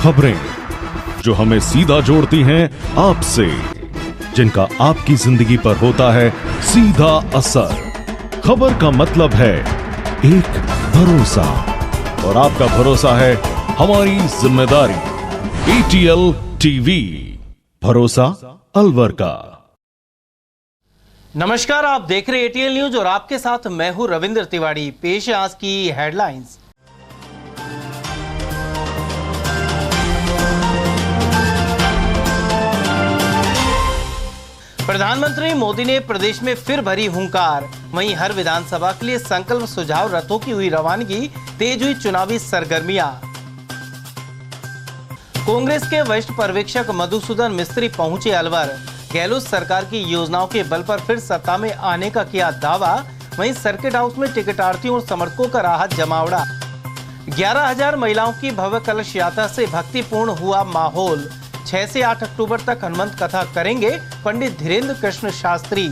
खबरें जो हमें सीधा जोड़ती हैं आपसे, जिनका आपकी जिंदगी पर होता है सीधा असर। खबर का मतलब है एक भरोसा, और आपका भरोसा है हमारी जिम्मेदारी। ATL टीवी, भरोसा अलवर का। नमस्कार, आप देख रहे ATL न्यूज और आपके साथ मैं हूं रविंद्र तिवारी। पेश है आज की हेडलाइंस। प्रधानमंत्री मोदी ने प्रदेश में फिर भरी हुंकार। वहीं हर विधानसभा के लिए संकल्प सुझाव रथों की हुई रवानगी, तेज हुई चुनावी सरगर्मियां। कांग्रेस के वरिष्ठ पर्यवेक्षक मधुसूदन मिस्त्री पहुंचे अलवर। गहलोत सरकार की योजनाओं के बल पर फिर सत्ता में आने का किया दावा। वहीं सर्किट हाउस में टिकटार्थियों और समर्थकों का रहा जमावड़ा। 11,000 महिलाओं की भव्य कलश यात्रा से भक्तिपूर्ण हुआ माहौल। 6 से 8 अक्टूबर तक हनुमंत कथा करेंगे पंडित धीरेन्द्र कृष्ण शास्त्री।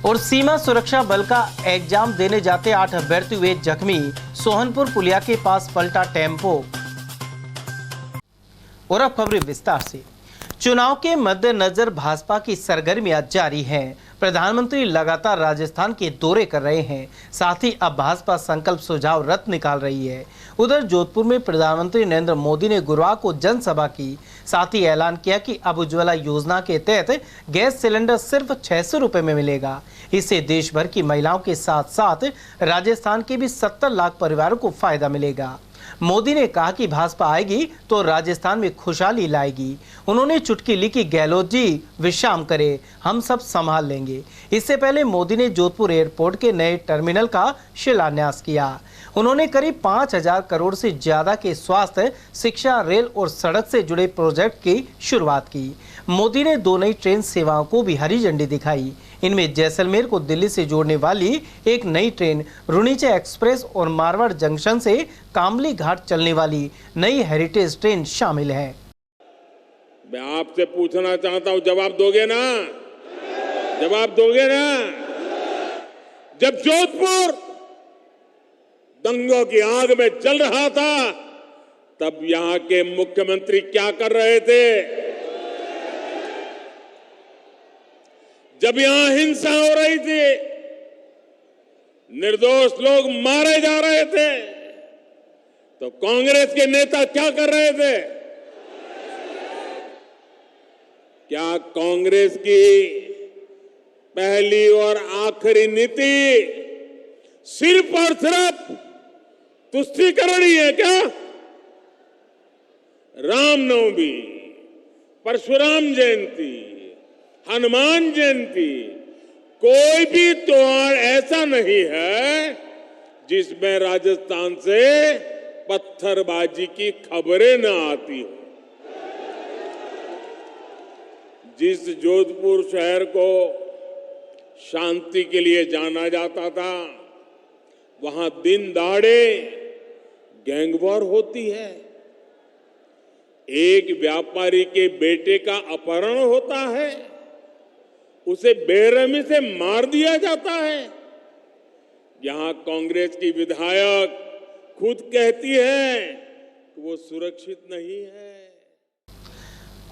और सीमा सुरक्षा बल का एग्जाम देने जाते 8 अभ्यर्थी हुए जख्मी। सोहनपुर पुलिया के पास पलटा टेम्पो। और अब खबरें विस्तार से। चुनाव के मद्देनजर भाजपा की सरगर्मियां जारी हैं। प्रधानमंत्री लगातार राजस्थान के दौरे कर रहे हैं, साथ ही अब भाजपा संकल्प सुझाव रथ निकाल रही है। उधर जोधपुर में प्रधानमंत्री नरेंद्र मोदी ने गुरुवार को जनसभा की, साथ ही ऐलान किया कि अब उज्ज्वला योजना के तहत गैस सिलेंडर सिर्फ 600 रुपए में मिलेगा। इससे देश भर की महिलाओं के साथ साथ राजस्थान के भी 70 लाख परिवारों को फायदा मिलेगा। मोदी ने कहा कि भाजपा आएगी तो राजस्थान में खुशहाली लाएगी। उन्होंने चुटकी ली कि गहलोत जी विश्राम करे, हम सब संभाल लेंगे। इससे पहले मोदी ने जोधपुर एयरपोर्ट के नए टर्मिनल का शिलान्यास किया। उन्होंने करीब 5,000 करोड़ से ज्यादा के स्वास्थ्य, शिक्षा, रेल और सड़क से जुड़े प्रोजेक्ट की शुरुआत की। मोदी ने 2 नई ट्रेन सेवाओं को भी हरी झंडी दिखाई। इनमें जैसलमेर को दिल्ली से जोड़ने वाली एक नई ट्रेन रुनीचे एक्सप्रेस और मारवाड़ जंक्शन से कामली घाट चलने वाली नई हेरिटेज ट्रेन शामिल है। मैं आपसे पूछना चाहता हूं, जवाब दोगे ना? जवाब दोगे ना? जब जोधपुर दंगों की आग में जल रहा था, तब यहां के मुख्यमंत्री क्या कर रहे थे? जब यहां हिंसा हो रही थी, निर्दोष लोग मारे जा रहे थे, तो कांग्रेस के नेता क्या कर रहे थे? क्या कांग्रेस की पहली और आखिरी नीति सिर्फ और सिर्फ तुष्टीकरण ही है क्या? रामनवमी, परशुराम जयंती, हनुमान जयंती, कोई भी त्योहार ऐसा नहीं है जिसमें राजस्थान से पत्थरबाजी की खबरें न आती हो। जिस जोधपुर शहर को शांति के लिए जाना जाता था, वहां दिन दहाड़े गैंगवॉर होती है। एक व्यापारी के बेटे का अपहरण होता है, उसे बेरहमी से मार दिया जाता है। यहां कांग्रेस की विधायक खुद कहती है कि वो सुरक्षित नहीं है।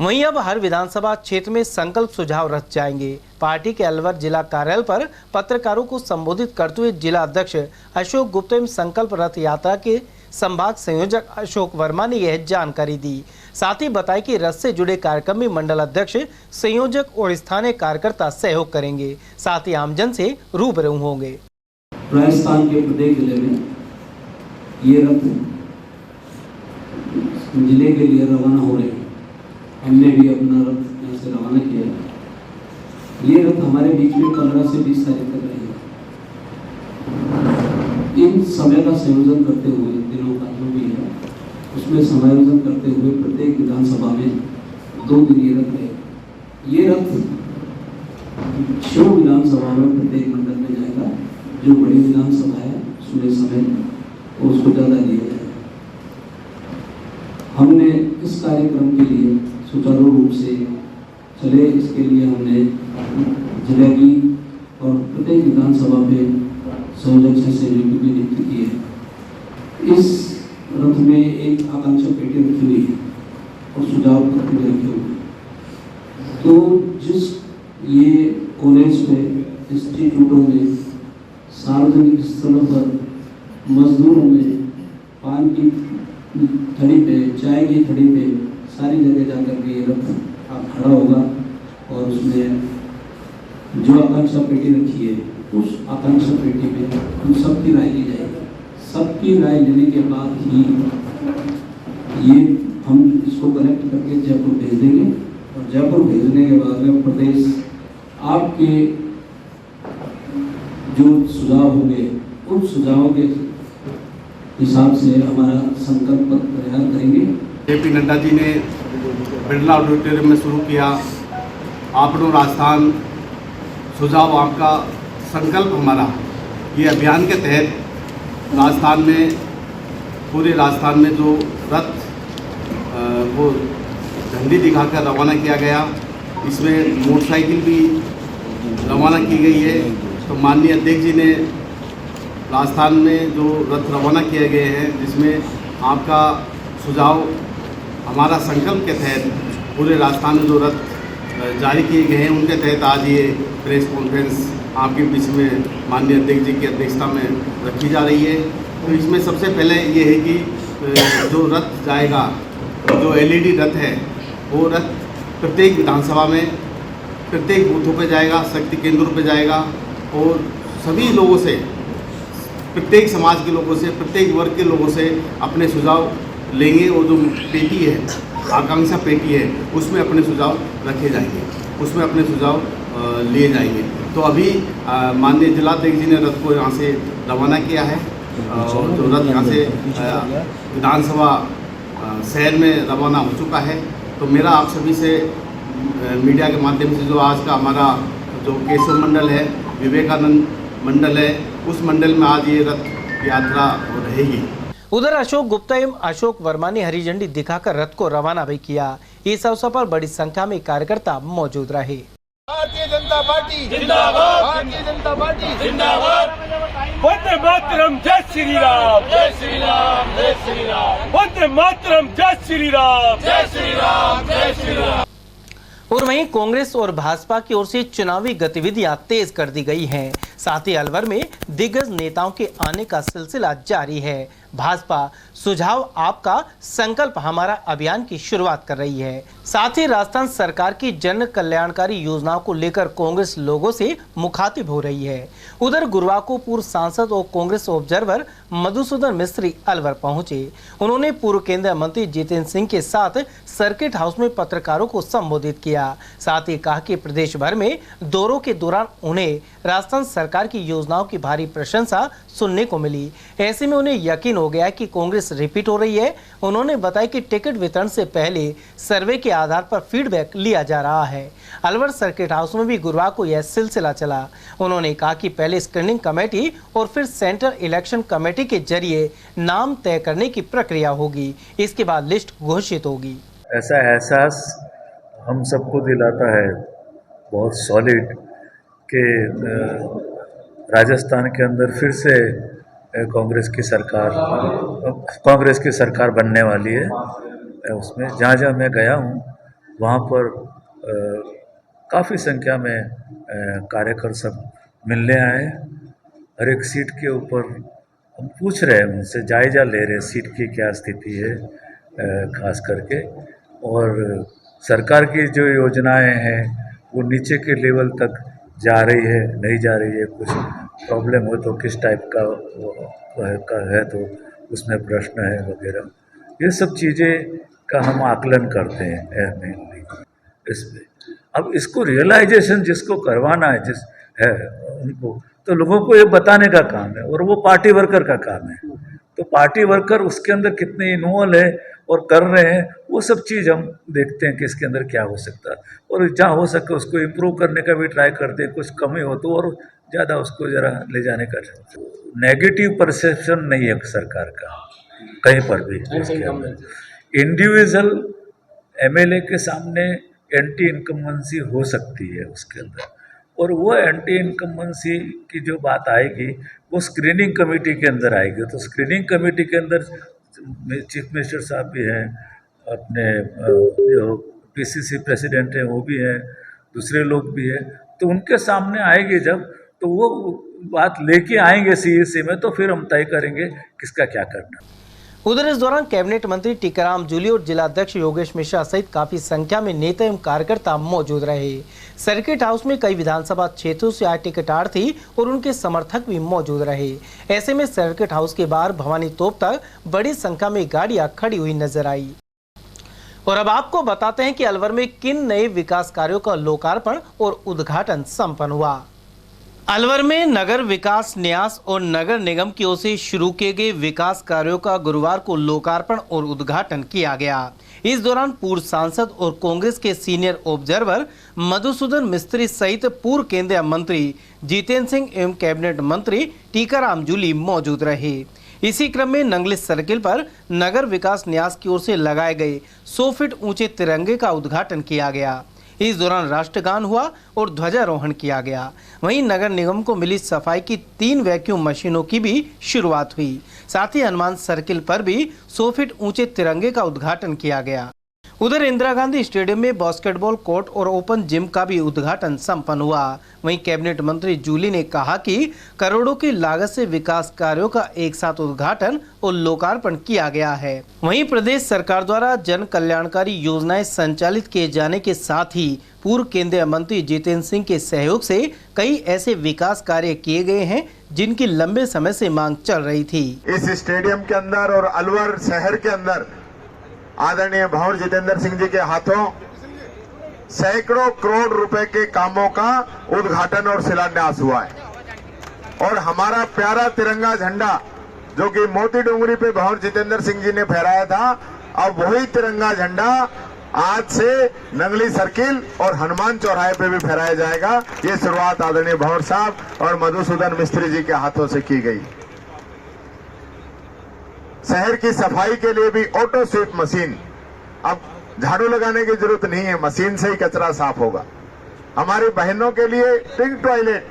वहीं अब हर विधानसभा क्षेत्र में संकल्प सुझाव रथ जाएंगे। पार्टी के अलवर जिला कार्यालय पर पत्रकारों को संबोधित करते हुए जिला अध्यक्ष अशोक गुप्ता एवं संकल्प रथ यात्रा के संभाग संयोजक अशोक वर्मा ने यह जानकारी दी। साथ ही बताया कि रथ से जुड़े कार्यक्रम में मंडल अध्यक्ष, संयोजक और स्थानीय कार्यकर्ता सहयोग करेंगे, साथ ही आमजन से रूबरू होंगे। राजस्थान के प्रत्येक जिले में ये रथ जिले के लिए रवाना हो रहे हैं। हमने भी अपना रथ यहाँ से रवाना किया। ये रथ हमारे बीच में 15 से 20 तारीख तक रहेगा। इन समय का संयोजन करते हुए, दिनों का जो भी है उसमें समायोजन करते हुए प्रत्येक विधानसभा में 2 दिन ये रथ रहेगा। ये रथ 6 विधानसभा में प्रत्येक मंडल में जाएगा। जो बड़ी विधानसभा है उसमें समय उसको ज़्यादा दिया जाएगा। हमने इस कार्यक्रम के लिए सुचारू रूप से चले, इसके लिए हमने जिले की और प्रत्येक विधानसभा में संयोजक से सहयोगी की नियुक्ति की है। इस रथ में एक आकांक्षा पेटी रखी हुई है और सुझाव पत्र भी रखे हुए हैं। तो जिस ये कॉलेज पे, इंस्टीट्यूटों में, सार्वजनिक स्थलों पर मजदूरों में पान की थड़ी पे, चाय की थड़ी पे, सारी जगह जाकर के ये रथ खड़ा होगा और उसमें जो आकांक्षा पेटी रखी है उस आकांक्षा पेटी में हम सबकी राय ली जाएगी। सबकी राय लेने के बाद ही ये हम इसको कलेक्ट करके जयपुर भेज देंगे और जयपुर भेजने के बाद में प्रदेश आपके जो सुझाव होंगे उन सुझावों के हिसाब से हमारा संकल्प पत्र तैयार करेंगे। जेपी नड्डा जी ने बिरला ऑडिटोरियम में शुरू किया आपनो राजस्थान सुझाव आपका संकल्प हमारा, ये अभियान के तहत राजस्थान में, पूरे राजस्थान में जो रथ वो झंडी दिखाकर रवाना किया गया, इसमें मोटरसाइकिल भी रवाना की गई है। तो माननीय अध्यक्ष जी ने राजस्थान में जो रथ रवाना किए गए हैं, जिसमें आपका सुझाव हमारा संकल्प के तहत पूरे राजस्थान में जो रथ जारी किए गए हैं, उनके तहत आज ये प्रेस कॉन्फ्रेंस आपके बीच में माननीय अध्यक्ष जी की अध्यक्षता में रखी जा रही है। तो इसमें सबसे पहले ये है कि जो रथ जाएगा, जो एलईडी रथ है, वो रथ प्रत्येक विधानसभा में, प्रत्येक बूथों पे जाएगा, शक्ति केंद्रों पे जाएगा और सभी लोगों से, प्रत्येक समाज के लोगों से, प्रत्येक वर्ग के लोगों से अपने सुझाव लेंगे और जो पेटी है, आकांक्षा पेटी है, उसमें अपने सुझाव रखे जाएंगे, उसमें अपने सुझाव लिए जाएंगे। तो अभी माननीय जिलाध्यक्ष जी ने रथ को यहाँ से रवाना किया है और जो रथ यहाँ से विधानसभा शहर में रवाना हो चुका है। तो मेरा आप सभी से मीडिया के माध्यम से, जो आज का हमारा जो केशव मंडल है, विवेकानंद मंडल है, उस मंडल में आज ये रथ यात्रा रहेगी। उधर अशोक गुप्ता एवं अशोक वर्मा ने हरी झंडी दिखाकर रथ को रवाना भी किया। इस अवसर पर बड़ी संख्या में कार्यकर्ता मौजूद रहे। भारतीय जनता पार्टी जिंदाबाद, भारतीय जनता पार्टी जिंदाबाद, वंदे मातरम, जय श्री राम, जय श्री राम, जय श्री राम, वंदे मातरम, जय श्री राम, जय श्री राम, जय श्री राम। और वहीं कांग्रेस और भाजपा की ओर से चुनावी गतिविधियां तेज कर दी गई हैं। साथ ही अलवर में दिग्गज नेताओं के आने का सिलसिला जारी है। भाजपा सुझाव आपका संकल्प हमारा अभियान की शुरुआत कर रही है। साथ ही राजस्थान सरकार की जन कल्याणकारी योजनाओं को लेकर कांग्रेस लोगों से मुखातिब हो रही है। उधर गुरुवार को पूर्व सांसद और कांग्रेस ऑब्जर्वर मधुसूदन मिस्त्री अलवर पहुंचे। उन्होंने पूर्व केंद्रीय मंत्री जितेंद्र सिंह के साथ सर्किट हाउस में पत्रकारों को संबोधित किया। साथ ही कहा कि प्रदेश भर में दौरों के दौरान उन्हें राजस्थान सरकार की योजनाओं की भारी प्रशंसा सुनने को मिली। ऐसे में उन्हें यकीन हो गया कि कांग्रेस रिपीट हो रही है। उन्होंने बताया कि टिकट वितरण से पहले सर्वे के आधार पर फीडबैक लिया जा रहा है। अलवर सर्किट हाउस में भी गुरुवार को यह सिलसिला चला। उन्होंने कहा कि पहले स्क्रीनिंग कमेटी और फिर सेंट्रल इलेक्शन कमेटी के जरिए नाम तय करने की प्रक्रिया होगी। इसके बाद लिस्ट घोषित होगी। ऐसा एहसास हम सबको दिलाता है बहुत सॉलिड कि राजस्थान के अंदर फिर से कांग्रेस की सरकार बनने वाली है। उसमें जहाँ जहाँ मैं गया हूँ वहाँ पर काफ़ी संख्या में कार्यकर्ता सब मिलने आए। हर एक सीट के ऊपर हम पूछ रहे हैं, उनसे जायजा ले रहे हैं सीट की क्या स्थिति है खास करके, और सरकार की जो योजनाएं हैं वो नीचे के लेवल तक जा रही है नहीं जा रही है, कुछ प्रॉब्लम हो तो किस टाइप का है तो उसमें प्रश्न है वगैरह, ये सब चीज़ें का हम आकलन करते हैं मेनली इसमें। अब इसको रियलाइजेशन जिसको करवाना है जिस है उनको, तो लोगों को ये बताने का काम है और वो पार्टी वर्कर का काम है। तो पार्टी वर्कर उसके अंदर कितने इन्वॉल्व है और कर रहे हैं, वो सब चीज़ हम देखते हैं कि इसके अंदर क्या हो सकता है और जहाँ हो सके उसको इम्प्रूव करने का भी ट्राई करते हैं। कुछ कमी हो तो और ज़्यादा उसको ज़रा ले जाने का। नेगेटिव परसेप्शन नहीं है सरकार का कहीं पर भी। इंडिविजुअल एमएलए के सामने एंटी इनकम्बेंसी हो सकती है उसके अंदर, और वो एंटी इनकम्बेंसी की जो बात आएगी वो स्क्रीनिंग कमेटी के अंदर आएगी। तो स्क्रीनिंग कमेटी के अंदर चीफ मिनिस्टर साहब भी हैं, अपने जो पीसीसी प्रेसिडेंट हैं वो भी हैं, दूसरे लोग भी हैं, तो उनके सामने आएंगे जब, तो वो बात लेके आएंगे सीईसी में, तो फिर हम तय करेंगे किसका क्या करना। उधर इस दौरान कैबिनेट मंत्री टीकाराम जूली और जिलाध्यक्ष योगेश मिश्रा सहित काफी संख्या में नेता एवं कार्यकर्ता मौजूद रहे। सर्किट हाउस में कई विधानसभा क्षेत्रों से आए टिकटार्थी और उनके समर्थक भी मौजूद रहे। ऐसे में सर्किट हाउस के बाहर भवानी तोप तक बड़ी संख्या में गाड़ियां खड़ी हुई नजर आई। और अब आपको बताते हैं कि अलवर में किन नए विकास कार्यों का लोकार्पण और उद्घाटन संपन्न हुआ। अलवर में नगर विकास न्यास और नगर निगम की ओर से शुरू किए गए विकास कार्यों का गुरुवार को लोकार्पण और उद्घाटन किया गया। इस दौरान पूर्व सांसद और कांग्रेस के सीनियर ऑब्जर्वर मधुसूदन मिस्त्री सहित पूर्व केंद्रीय मंत्री जितेंद्र सिंह एवं कैबिनेट मंत्री टीकाराम जूली मौजूद रहे। इसी क्रम में नंगली सर्किल पर नगर विकास न्यास की ओर से लगाए गए 100 फीट ऊंचे तिरंगे का उद्घाटन किया गया। इस दौरान राष्ट्रगान हुआ और ध्वजारोहण किया गया। वहीं नगर निगम को मिली सफाई की 3 वैक्यूम मशीनों की भी शुरुआत हुई। साथ ही हनुमान सर्किल पर भी 100 फीट ऊंचे तिरंगे का उद्घाटन किया गया। उधर इंदिरा गांधी स्टेडियम में बास्केटबॉल कोर्ट और ओपन जिम का भी उद्घाटन संपन्न हुआ। वहीं कैबिनेट मंत्री जूली ने कहा कि करोड़ों की लागत से विकास कार्यों का एक साथ उद्घाटन और लोकार्पण किया गया है। वहीं प्रदेश सरकार द्वारा जन कल्याणकारी योजनाएं संचालित किए जाने के साथ ही पूर्व केंद्रीय मंत्री जितेंद्र सिंह के सहयोग से कई ऐसे विकास कार्य किए गए हैं जिनकी लंबे समय से मांग चल रही थी। इस स्टेडियम के अंदर और अलवर शहर के अंदर आदरणीय भंवर जितेंद्र सिंह जी के हाथों सैकड़ों करोड़ रुपए के कामों का उद्घाटन और शिलान्यास हुआ है। और हमारा प्यारा तिरंगा झंडा जो कि मोती डोंगरी पे भंवर जितेंद्र सिंह जी ने फहराया था, अब वही तिरंगा झंडा आज से नंगली सर्किल और हनुमान चौराहे पे भी फहराया जाएगा। ये शुरुआत आदरणीय भंवर साहब और मधुसूदन मिस्त्री जी के हाथों से की गई। शहर की सफाई के लिए भी ऑटो स्वीप मशीन, अब झाड़ू लगाने की जरूरत नहीं है, मशीन से ही कचरा साफ होगा। हमारी बहनों के लिए पिंक टॉयलेट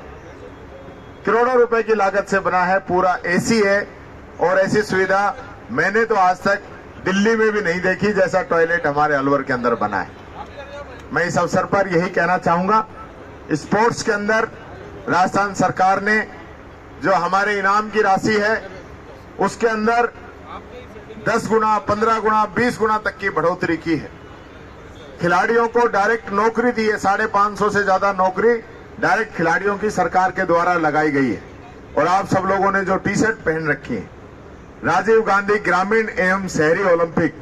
करोड़ों रुपए की लागत से बना है, पूरा एसी है और ऐसी सुविधा मैंने तो आज तक दिल्ली में भी नहीं देखी जैसा टॉयलेट हमारे अलवर के अंदर बना है। मैं इस अवसर पर यही कहना चाहूंगा, स्पोर्ट्स के अंदर राजस्थान सरकार ने जो हमारे इनाम की राशि है उसके अंदर 10 गुना, 15 गुना, 20 गुना तक की बढ़ोतरी की है। खिलाड़ियों को डायरेक्ट नौकरी दी है, 550 से ज्यादा नौकरी डायरेक्ट खिलाड़ियों की सरकार के द्वारा लगाई गई है। और आप सब लोगों ने जो टी शर्ट पहन रखी है, राजीव गांधी ग्रामीण एवं शहरी ओलंपिक,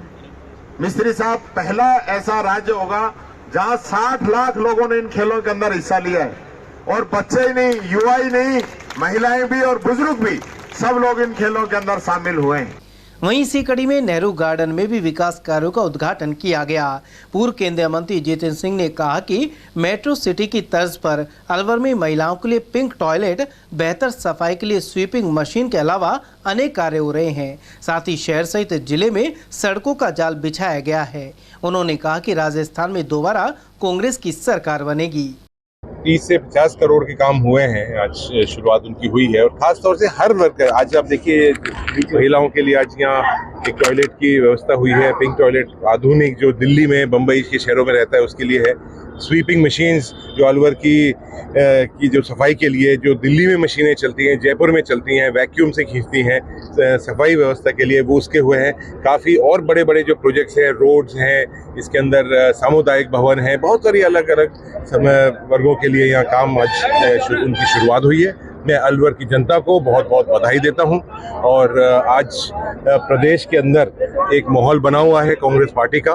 मिस्त्री साहब पहला ऐसा राज्य होगा जहां 60 लाख लोगों ने इन खेलों के अंदर हिस्सा लिया है। और बच्चे ही नहीं, युवा ही नहीं, महिलाएं भी और बुजुर्ग भी, सब लोग इन खेलों के अंदर शामिल हुए हैं। वहीं इसी कड़ी में नेहरू गार्डन में भी विकास कार्यों का उद्घाटन किया गया। पूर्व केंद्रीय मंत्री जितेंद्र सिंह ने कहा कि मेट्रो सिटी की तर्ज पर अलवर में महिलाओं के लिए पिंक टॉयलेट, बेहतर सफाई के लिए स्वीपिंग मशीन के अलावा अनेक कार्य हो रहे हैं। साथ ही शहर सहित जिले में सड़कों का जाल बिछाया गया है। उन्होंने कहा कि राजस्थान में दोबारा कांग्रेस की सरकार बनेगी। 30 से 50 करोड़ के काम हुए हैं, आज शुरुआत उनकी हुई है। और खास तौर से हर वर्ग, आज आप देखिए महिलाओं के लिए आज यहाँ एक टॉयलेट की व्यवस्था हुई है, पिंक टॉयलेट आधुनिक, जो दिल्ली में, बम्बई के शहरों में रहता है उसके लिए है। स्वीपिंग मशीन्स जो अलवर की जो सफाई के लिए, जो दिल्ली में मशीनें चलती हैं, जयपुर में चलती हैं, वैक्यूम से खींचती हैं सफाई व्यवस्था के लिए, वो उसके हुए हैं। काफ़ी और बड़े बड़े जो प्रोजेक्ट्स हैं, रोड्स हैं, इसके अंदर सामुदायिक भवन है, बहुत सारी अलग अलग वर्गों के लिए यहाँ काम आज उनकी शुरुआत हुई है। मैं अलवर की जनता को बहुत बहुत बधाई देता हूँ। और आज प्रदेश के अंदर एक माहौल बना हुआ है कांग्रेस पार्टी का,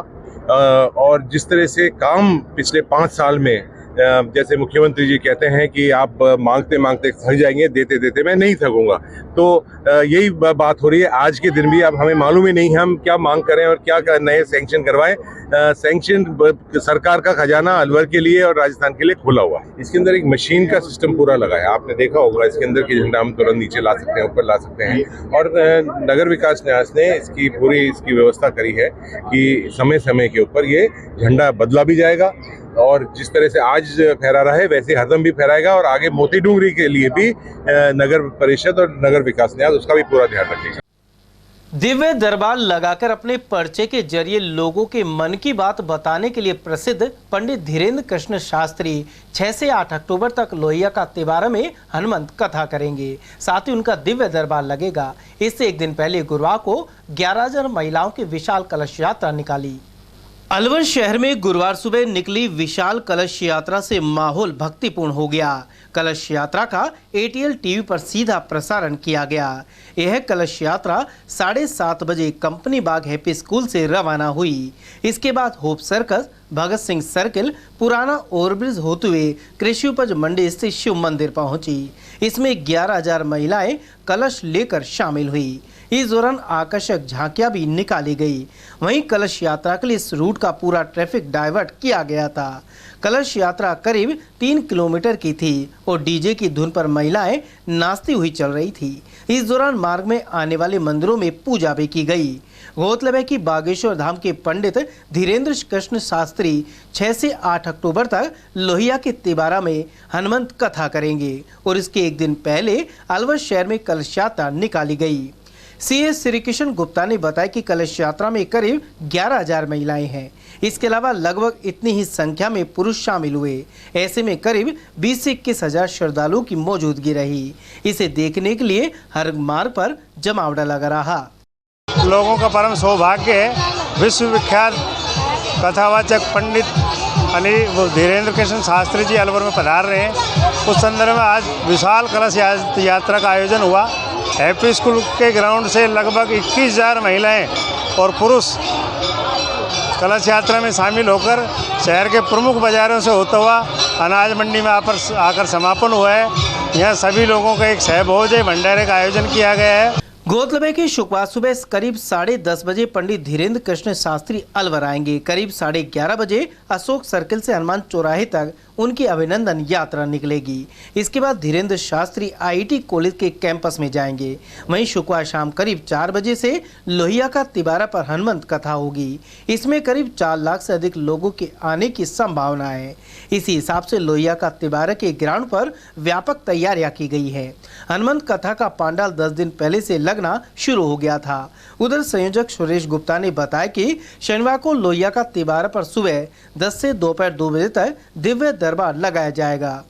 और जिस तरह से काम पिछले 5 साल में, जैसे मुख्यमंत्री जी कहते हैं कि आप मांगते मांगते थक जाएंगे, देते देते मैं नहीं थकूंगा, तो यही बात हो रही है। आज के दिन भी अब हमें मालूम ही नहीं हम क्या मांग करें और क्या नए सैंक्शन करवाएं। सैंक्शन सरकार का खजाना अलवर के लिए और राजस्थान के लिए खुला हुआ है। इसके अंदर एक मशीन का सिस्टम पूरा लगा है, आपने देखा होगा। इसके अंदर की झंडा हम तुरंत नीचे ला सकते हैं, ऊपर ला सकते हैं। और नगर विकास न्यास ने इसकी व्यवस्था करी है कि समय समय के ऊपर ये झंडा बदला भी जाएगा, और जिस तरह से आज फहरा रहा है वैसे हरदम भी फहराएगा। और आगे मोती डूंगरी के लिए भी नगर परिषद और नगर विकास न्यास उसका भी पूरा ध्यान रखेगा। दिव्य दरबार लगाकर अपने पर्चे के जरिए लोगों के मन की बात बताने के लिए प्रसिद्ध पंडित धीरेन्द्र कृष्ण शास्त्री 6 से 8 अक्टूबर तक लोहिया का तिबारा में हनुमंत कथा करेंगे। साथ ही उनका दिव्य दरबार लगेगा। इससे एक दिन पहले गुरुवार को 11,000 महिलाओं की विशाल कलश यात्रा निकाली। अलवर शहर में गुरुवार सुबह निकली विशाल कलश यात्रा से माहौल भक्तिपूर्ण हो गया। कलश यात्रा का ATL टीवी पर सीधा प्रसारण किया गया। यह कलश यात्रा 7:30 बजे कंपनी बाग हैप्पी स्कूल से रवाना हुई। इसके बाद hope circus, Bhagat Singh circle, पुराना ओवरब्रिज होते हुए कृषि उपज मंडी स्थित शिव मंदिर पहुंची। इसमें 11,000 महिलाएं कलश लेकर शामिल हुई। इस दौरान आकर्षक झांकियां भी निकाली गई। वहीं कलश यात्रा के लिए इस रूट का पूरा ट्रैफिक डाइवर्ट किया गया था। कलश यात्रा करीब 3 किलोमीटर की थी और डीजे की धुन पर महिलाएं नाचती हुई चल रही थी। इस दौरान मार्ग में आने वाले मंदिरों में पूजा भी की गई। गौरतलब है कि बागेश्वर धाम के पंडित धीरेन्द्र कृष्ण शास्त्री 6 से 8 अक्टूबर तक लोहिया के तिबारा में हनुमंत कथा करेंगे और इसके एक दिन पहले अलवर शहर में कलश यात्रा निकाली गई। CA श्री कृष्ण गुप्ता ने बताया कि कलश यात्रा में करीब 11,000 महिलाएं हैं। इसके अलावा लगभग इतनी ही संख्या में पुरुष शामिल हुए। ऐसे में करीब 20 से 21,000 श्रद्धालुओं की मौजूदगी रही। इसे देखने के लिए हर मार्ग पर जमावड़ा लगा रहा। लोगों का परम सौभाग्य है विश्वविख्यात कथावाचक पंडित धीरेन्द्र कृष्ण शास्त्री जी अलवर में पधार रहे हैं। उस संदर्भ में आज विशाल कलश यात्रा का आयोजन हुआ। हैप्पी स्कूल के ग्राउंड से लगभग 21,000 महिलाएं और पुरुष कलश यात्रा में शामिल होकर शहर के प्रमुख बाज़ारों से होता हुआ अनाज मंडी में आकर समापन हुआ है। यहाँ सभी लोगों का एक सहभोज भंडारे का आयोजन किया गया है। गौरतलब है कि शुक्रवार सुबह करीब 10:30 बजे पंडित धीरेन्द्र कृष्ण शास्त्री अलवर आएंगे। करीब 11:30 बजे अशोक सर्किल से हनुमान चौराहे तक उनकी अभिनंदन यात्रा निकलेगी। इसके बाद धीरेन्द्र शास्त्री IIT कॉलेज के कैंपस में जाएंगे। वहीं शुक्रवार शाम करीब 4 बजे से लोहिया का तिबारा पर हनुमंत कथा होगी। इसमें करीब 4 लाख से अधिक लोगों के आने की संभावना है। इसी हिसाब से लोहिया का तिबारा के ग्राउंड पर व्यापक तैयारियां की गई है। हनुमंत कथा का पंडाल 10 दिन पहले से लगना शुरू हो गया था। उधर संयोजक सुरेश गुप्ता ने बताया कि शनिवार को लोहिया का तिबारा पर सुबह 10 से दोपहर 2 बजे तक दिव्य दरबार लगाया जाएगा।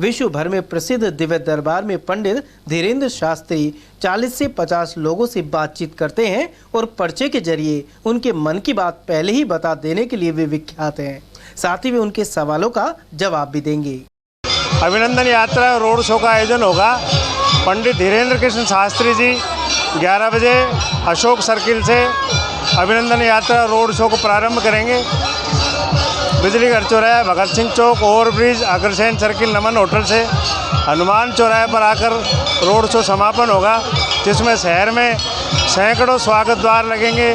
विश्व भर में प्रसिद्ध दिव्य दरबार में पंडित धीरेन्द्र शास्त्री 40 से 50 लोगों से बातचीत करते हैं और पर्चे के जरिए उनके मन की बात पहले ही बता देने के लिए वे विख्यात हैं। साथ ही वे उनके सवालों का जवाब भी देंगे। अभिनंदन यात्रा रोड शो का आयोजन होगा। पंडित धीरेन्द्र कृष्ण शास्त्री जी 11 बजे अशोक सर्किल से अभिनंदन यात्रा रोड शो को प्रारंभ करेंगे। बिजली घर चौराहे, भगत सिंह चौक, ओवरब्रिज, अग्रसेन सर्किल, नमन होटल से हनुमान चौराहे पर आकर रोड शो समापन होगा, जिसमें शहर में सैकड़ों स्वागत द्वार लगेंगे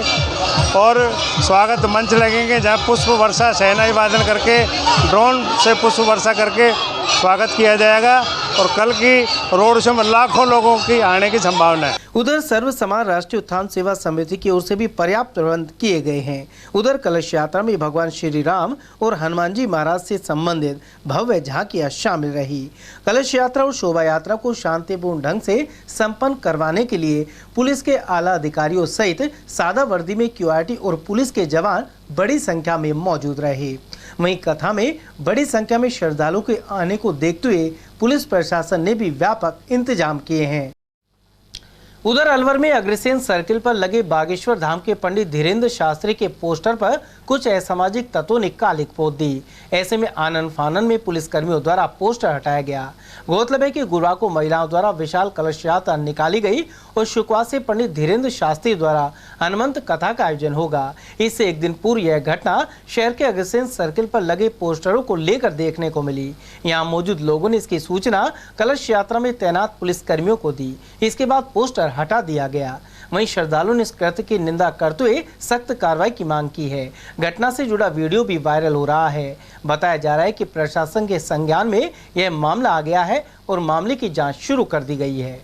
और स्वागत मंच लगेंगे, जहां पुष्प वर्षा, शहनाई वादन करके, ड्रोन से पुष्प वर्षा करके स्वागत किया जाएगा और कल की रोड शो में लाखों लोगों की आने की संभावना है। उधर सर्व समाज राष्ट्रीय उत्थान सेवा समिति की ओर से भी पर्याप्त प्रबंध किए गए हैं। उधर कलश यात्रा में भगवान श्री राम और हनुमान जी महाराज से संबंधित भव्य झांकियां शामिल रही। कलश यात्रा और शोभा यात्रा को शांतिपूर्ण ढंग से संपन्न करवाने के लिए पुलिस के आला अधिकारियों सहित सादा वर्दी में QRT और पुलिस के जवान बड़ी संख्या में मौजूद रहे। वहीं कथा में बड़ी संख्या में श्रद्धालुओं के आने को देखते हुए पुलिस प्रशासन ने भी व्यापक इंतजाम किए हैं। उधर अलवर में अग्रसेन सर्किल पर लगे बागेश्वर धाम के पंडित धीरेन्द्र शास्त्री के पोस्टर पर कुछ असामाजिक तत्वों ने कालिक पोत दी। ऐसे में आनन फानन में पुलिस कर्मियों द्वारा पोस्टर हटाया गया। गौरतलब है कि गुरुवार को महिलाओं द्वारा विशाल कलश यात्रा निकाली गई और शुक्रवार से पंडित धीरेन्द्र शास्त्री द्वारा हनुमंत कथा का आयोजन होगा। इससे एक दिन पूर्व यह घटना शहर के अग्रसेन सर्किल पर लगे पोस्टरों को लेकर देखने को मिली। यहाँ मौजूद लोगों ने इसकी सूचना कलश यात्रा में तैनात पुलिस कर्मियों को दी। इसके बाद पोस्टर हटा दिया गया। वहीं श्रद्धालुओं ने इस कृत्य की निंदा करते हुए सख्त कार्रवाई की मांग की है। घटना से जुड़ा वीडियो भी वायरल हो रहा है। बताया जा रहा है कि प्रशासन के संज्ञान में यह मामला आ गया है और मामले की जांच शुरू कर दी गई है।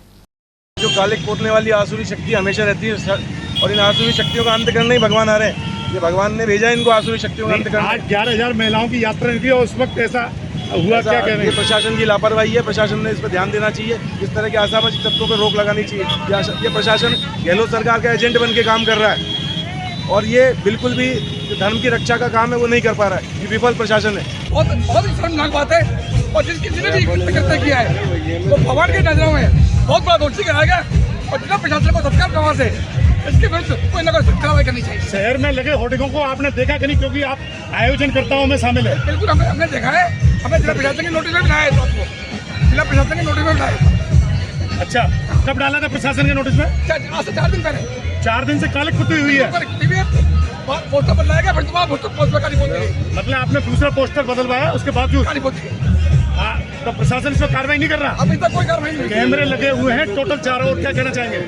जो कालिक पोतने वाली आसुरी शक्ति हमेशा रहती है और इन आसुरी शक्तियों का अंत करने ही भगवान आ रहे हैं। ये भगवान ने भेजा इनको आसुरी शक्तियों का अंत करने। आज 11,000 महिलाओं की यात्रा निकली और उस वक्त ऐसा हुआ क्या कह रहे ये हैं? प्रशासन की लापरवाही है, प्रशासन ने इस पर ध्यान देना चाहिए, इस तरह के असामाजिक तत्वों पर रोक लगानी चाहिए। ये प्रशासन गहलोत सरकार का एजेंट बन के काम कर रहा है और ये बिल्कुल भी जो धर्म की रक्षा का काम है वो नहीं कर पा रहा है। ये विफल प्रशासन है। बहुत ही शर्मनाक बात है और किसी ने भी कृत्य किया है वो भगवान की नजरों में बहुत बड़ा दोषी कराया गया और जिला प्रशासन को तत्काल प्रभाव से इसके विरुद्ध कोई न कोई कार्रवाई करनी चाहिए। शहर में लगे होर्डिंगों को आपने देखा कि नहीं, क्योंकि आप आयोजनकर्ताओं में शामिल है? बिल्कुल हमने देखा है, हमने जिला प्रशासन के नोटिस में बनाया है इस बात को, जिला प्रशासन के नोटिस में बनाया। अच्छा, कब डाला था प्रशासन के नोटिस में? आज से 4 दिन पहले। 4 दिन से काले कुत्ती हुई है। पोस्टर बदलाएगा फिर तुम्हारा पोस्टर का रिपोर्ट देगी। मतलब आपने दूसरा पोस्टर बदलवाया उसके बावजूद रिपोर्ट देगी। तो प्रशासन इस पर कार्रवाई नहीं कर रहा? अभी तक कोई कार्रवाई नहीं। कैमरे लगे हुए हैं टोटल 4 और, क्या कहना चाहेंगे?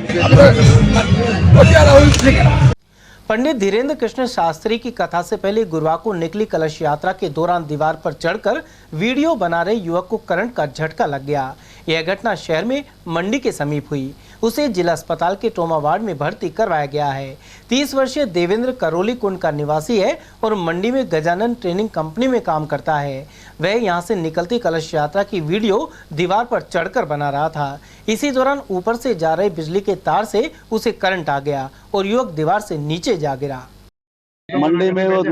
पंडित धीरेन्द्र कृष्ण शास्त्री की कथा से पहले गुरुवार को निकली कलश यात्रा के दौरान दीवार पर चढ़कर वीडियो बना रहे युवक को करंट का झटका लग गया। यह घटना शहर में मंडी के समीप हुई। उसे जिला अस्पताल के ट्रॉमा वार्ड में भर्ती करवाया गया है। 30 वर्षीय देवेंद्र करोली कुंड का निवासी है और मंडी में गजानन ट्रेनिंग कंपनी में काम करता है। वह यहां से निकलती कलश यात्रा की वीडियो दीवार पर चढ़कर बना रहा था। इसी दौरान ऊपर से जा रहे बिजली के तार से उसे करंट आ गया और युवक दीवार से नीचे जा गिरा। मंडी में वो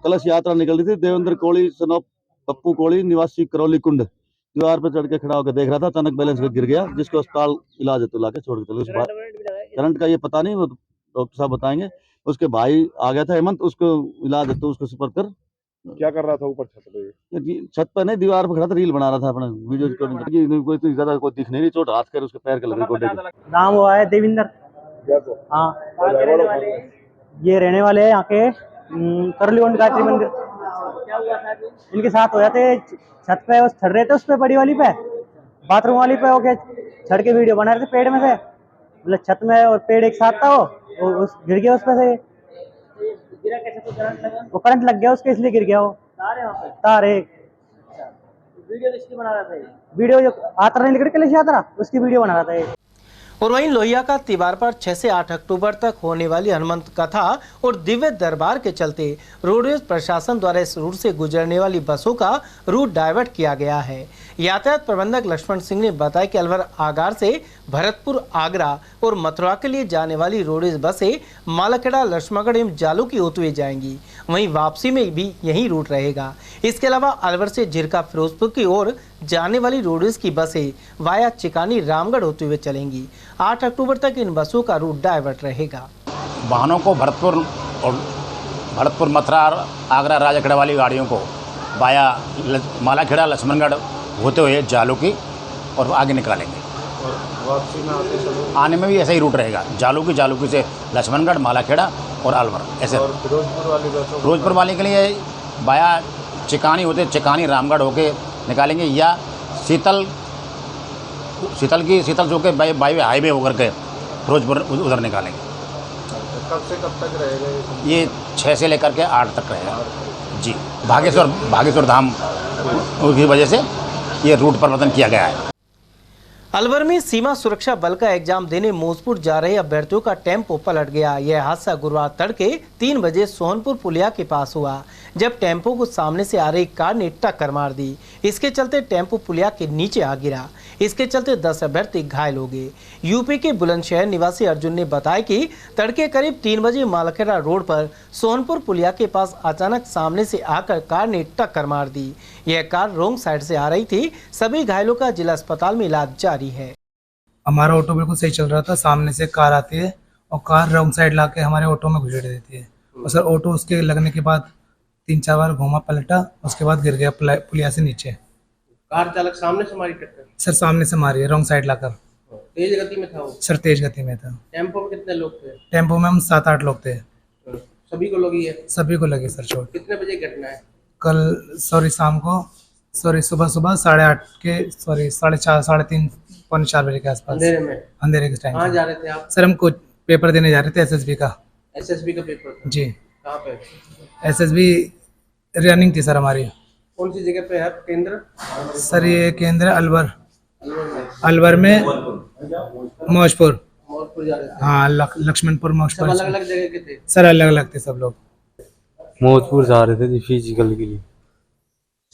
कलश यात्रा निकल रही थी। देवेंद्र कोली सन ऑफ पप्पू कोली निवासी करौली कुंड दीवार पर चढ़ के खड़ा होकर देख रहा था। अचानक बैलेंस गिर गया, जिसको अस्पताल इलाज हेतु लाके छोड़ के चले। करंट का ये पता नहीं, वो डॉक्टर साहब बताएंगे। उसके भाई आ गया था हेमंत, उसको इलाज हेतु उसको सुपुर्द कर। क्या कर रहा था ऊपर छत पे? छत पर नहीं, दीवार पर खड़ा था, रील बना रहा था अपना वीडियो रिकॉर्डिंग। कोई तो ज्यादा कोई दिख नहीं, चोट हाथ कर उसके पैर के लगे गोडे के। नाम हुआ है देविंदर। हाँ, ये रहने वाले हैं यहाँ के करलीकुंड गायत्री मंदिर। इनके साथ हो जाते, छत पे चढ़ रहे थे, उस पे बड़ी वाली पे, बाथरूम वाली पे होके चढ़ के वीडियो बना रहे थे पेड़ में से। मतलब छत में और पेड़ एक साथ था, वो उस गिर गया उस पे से। गिरा कैसे? तो करंट लगा, वो करंट लग गया उसके, इसलिए गिर गया वो। तार एक वीडियो किसकी बना रहा था? वीडियो जो यात्रा नहीं निकली कलश यात्रा, उसकी वीडियो बना रहा था ये। और वहीं लोहिया का त्योहार पर 6 से 8 अक्टूबर तक होने वाली हनुमंत कथा और दिव्य दरबार के चलते रोडवेज प्रशासन द्वारा इस रूट से गुजरने वाली बसों का रूट डाइवर्ट किया गया है। यातायात प्रबंधक लक्ष्मण सिंह ने बताया कि अलवर आगार से भरतपुर, आगरा और मथुरा के लिए जाने वाली रोडवेज बसें मालाखेड़ा, लक्ष्मणगढ़ एवं जालू की होते हुए जाएंगी। वहीं वापसी में भी यही रूट रहेगा। इसके अलावा अलवर से झिरका, फिरोजपुर की ओर जाने वाली रोडवेज की बसें वाया चिकानी, रामगढ़ होते हुए चलेंगी। 8 अक्टूबर तक इन बसों का रूट डाइवर्ट रहेगा। वाहनों को भरतपुर, मथुरा, आगरा, राजखेड़ा वाली गाड़ियों को वाया मालाखेड़ा, लक्ष्मणगढ़ होते हुए जालू की और आगे निकालेंगे। वापसी में आने में भी ऐसा ही रूट रहेगा। जालू की से लक्ष्मणगढ़, मालाखेड़ा और अलवर ऐसे। और फिरोजपुर वाले के लिए वाया चिकानी होते चिकानी, रामगढ़ होके निकालेंगे, या शीतल जो के बाई हाईवे होकर के फिरोजपुर उधर निकालेंगे। कब से कब तक रहेगा ये 6 से लेकर के 8 तक रहेगा जी। भागेश्वर धाम की वजह से ये रूट परिवर्तन किया गया है। अलवर में सीमा सुरक्षा बल का एग्जाम देने मौजपुर जा रहे अभ्यर्थियों का टेम्पो पलट गया। यह हादसा गुरुवार तड़के 3 बजे सोहनपुर पुलिया के पास हुआ, जब टेम्पो को सामने से आ रही कार ने टक्कर मार दी। इसके चलते टेम्पो पुलिया के नीचे आ गिरा। इसके चलते 10 अभ्यर्थी घायल हो गए। यूपी के बुलंदशहर निवासी अर्जुन ने बताया कि तड़के करीब 3 बजे मालखेड़ा रोड पर सोहनपुर पुलिया के पास अचानक सामने से आकर कार ने टक्कर मार दी। यह कार रोंग साइड से आ रही थी। सभी घायलों का जिला अस्पताल में इलाज जारी है। हमारा ऑटो बिल्कुल सही चल रहा था, सामने से कार आती है और कार रॉन्ग साइड लाके हमारे ऑटो में घुसेड़ देती है। और सर ऑटो उसके लगने के बाद 3-4 बार घूमा, पलटा, उसके बाद गिर गया पुलिया से नीचे। कार चालक सामने से मारी टक्कर? सर सामने से मारी है, रॉन्ग साइड लाकर। तेज गति में था वो? सर तेज गति में था। टेम्पो में कितने लोग थे? टेम्पो में हम 7-8 लोग थे। सभी को लगी है? सभी को लगी सर चोट। कितने बजे घटना है? कल शाम को सुबह 8:30 के 4:30 3:30 पौने 4 बजे के आसपास, अंधेरे के टाइम। कहाँ जा रहे थे आप? सर हम कुछ पेपर देने जा रहे थे, एसएसबी का पेपर था? जी। कहाँ पे? एसएसबी रनिंग थी सर हमारी। कौन सी जगह पे है केंद्र? सर ये केंद्र अलवर में मौजपुर जा रहे थे? हाँ, लक्ष्मणपुर मौजपुर। अलग अलग जगह के थे सर? अलग अलग थे सब लोग। मौजपुर जा रहे थे फिजिकल के लिए।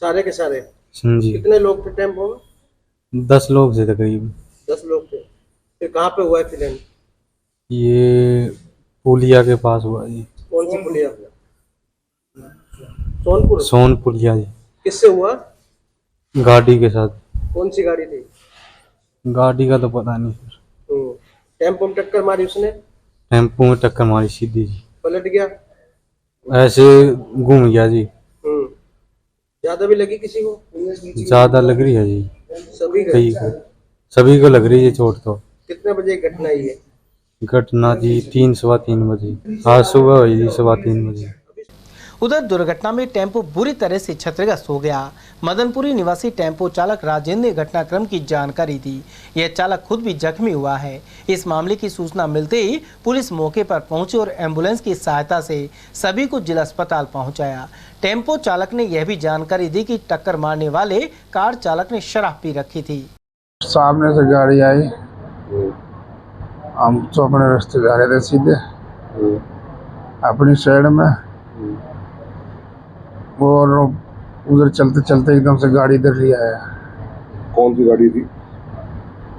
सारे के सारे? जी। कितने लोग थे टेम्पो में? 10 लोग थे तकरीबन। 10 लोग थे। फिर कहाँ पे हुआ एक्सीडेंट? ये पुलिया के पास हुआ जी। कौन सी पुलिया? सोनपुर। सोन पुलिया जी। किससे हुआ? गाड़ी के साथ। कौन सी गाड़ी थी? गाड़ी का तो पता नहीं सर। टेम्पो में टक्कर मारी उसने? टेम्पो में टक्कर मारी सीधी जी। पलट गया? ऐसे घूम गया जी। ज्यादा भी लगी किसी को? ज्यादा लग रही है जी। सभी को लग रही है चोट तो। कितने बजे घटना ये? घटना जी 3-3:15 बजे। आज सुबह हुई जी 3:15 बजे। उधर दुर्घटना में टेम्पो बुरी तरह से क्षतिग्रस्त हो गया। मदनपुरी निवासी टेम्पो चालक राजेंद्र ने घटनाक्रम की जानकारी दी। यह चालक खुद भी जख्मी हुआ है। इस मामले की सूचना मिलते ही पुलिस मौके पर पहुंची और एम्बुलेंस की सहायता से सभी को जिला अस्पताल पहुंचाया। टेम्पो चालक ने यह भी जानकारी दी कि टक्कर मारने वाले कार चालक ने शराब पी रखी थी। सामने से गाड़ी आई, हम तो अपने रास्ते जा रहे थे सीधे अपनी साइड में, और उधर चलते चलते एकदम से गाड़ी इधर ले आया। कौन सी गाड़ी थी?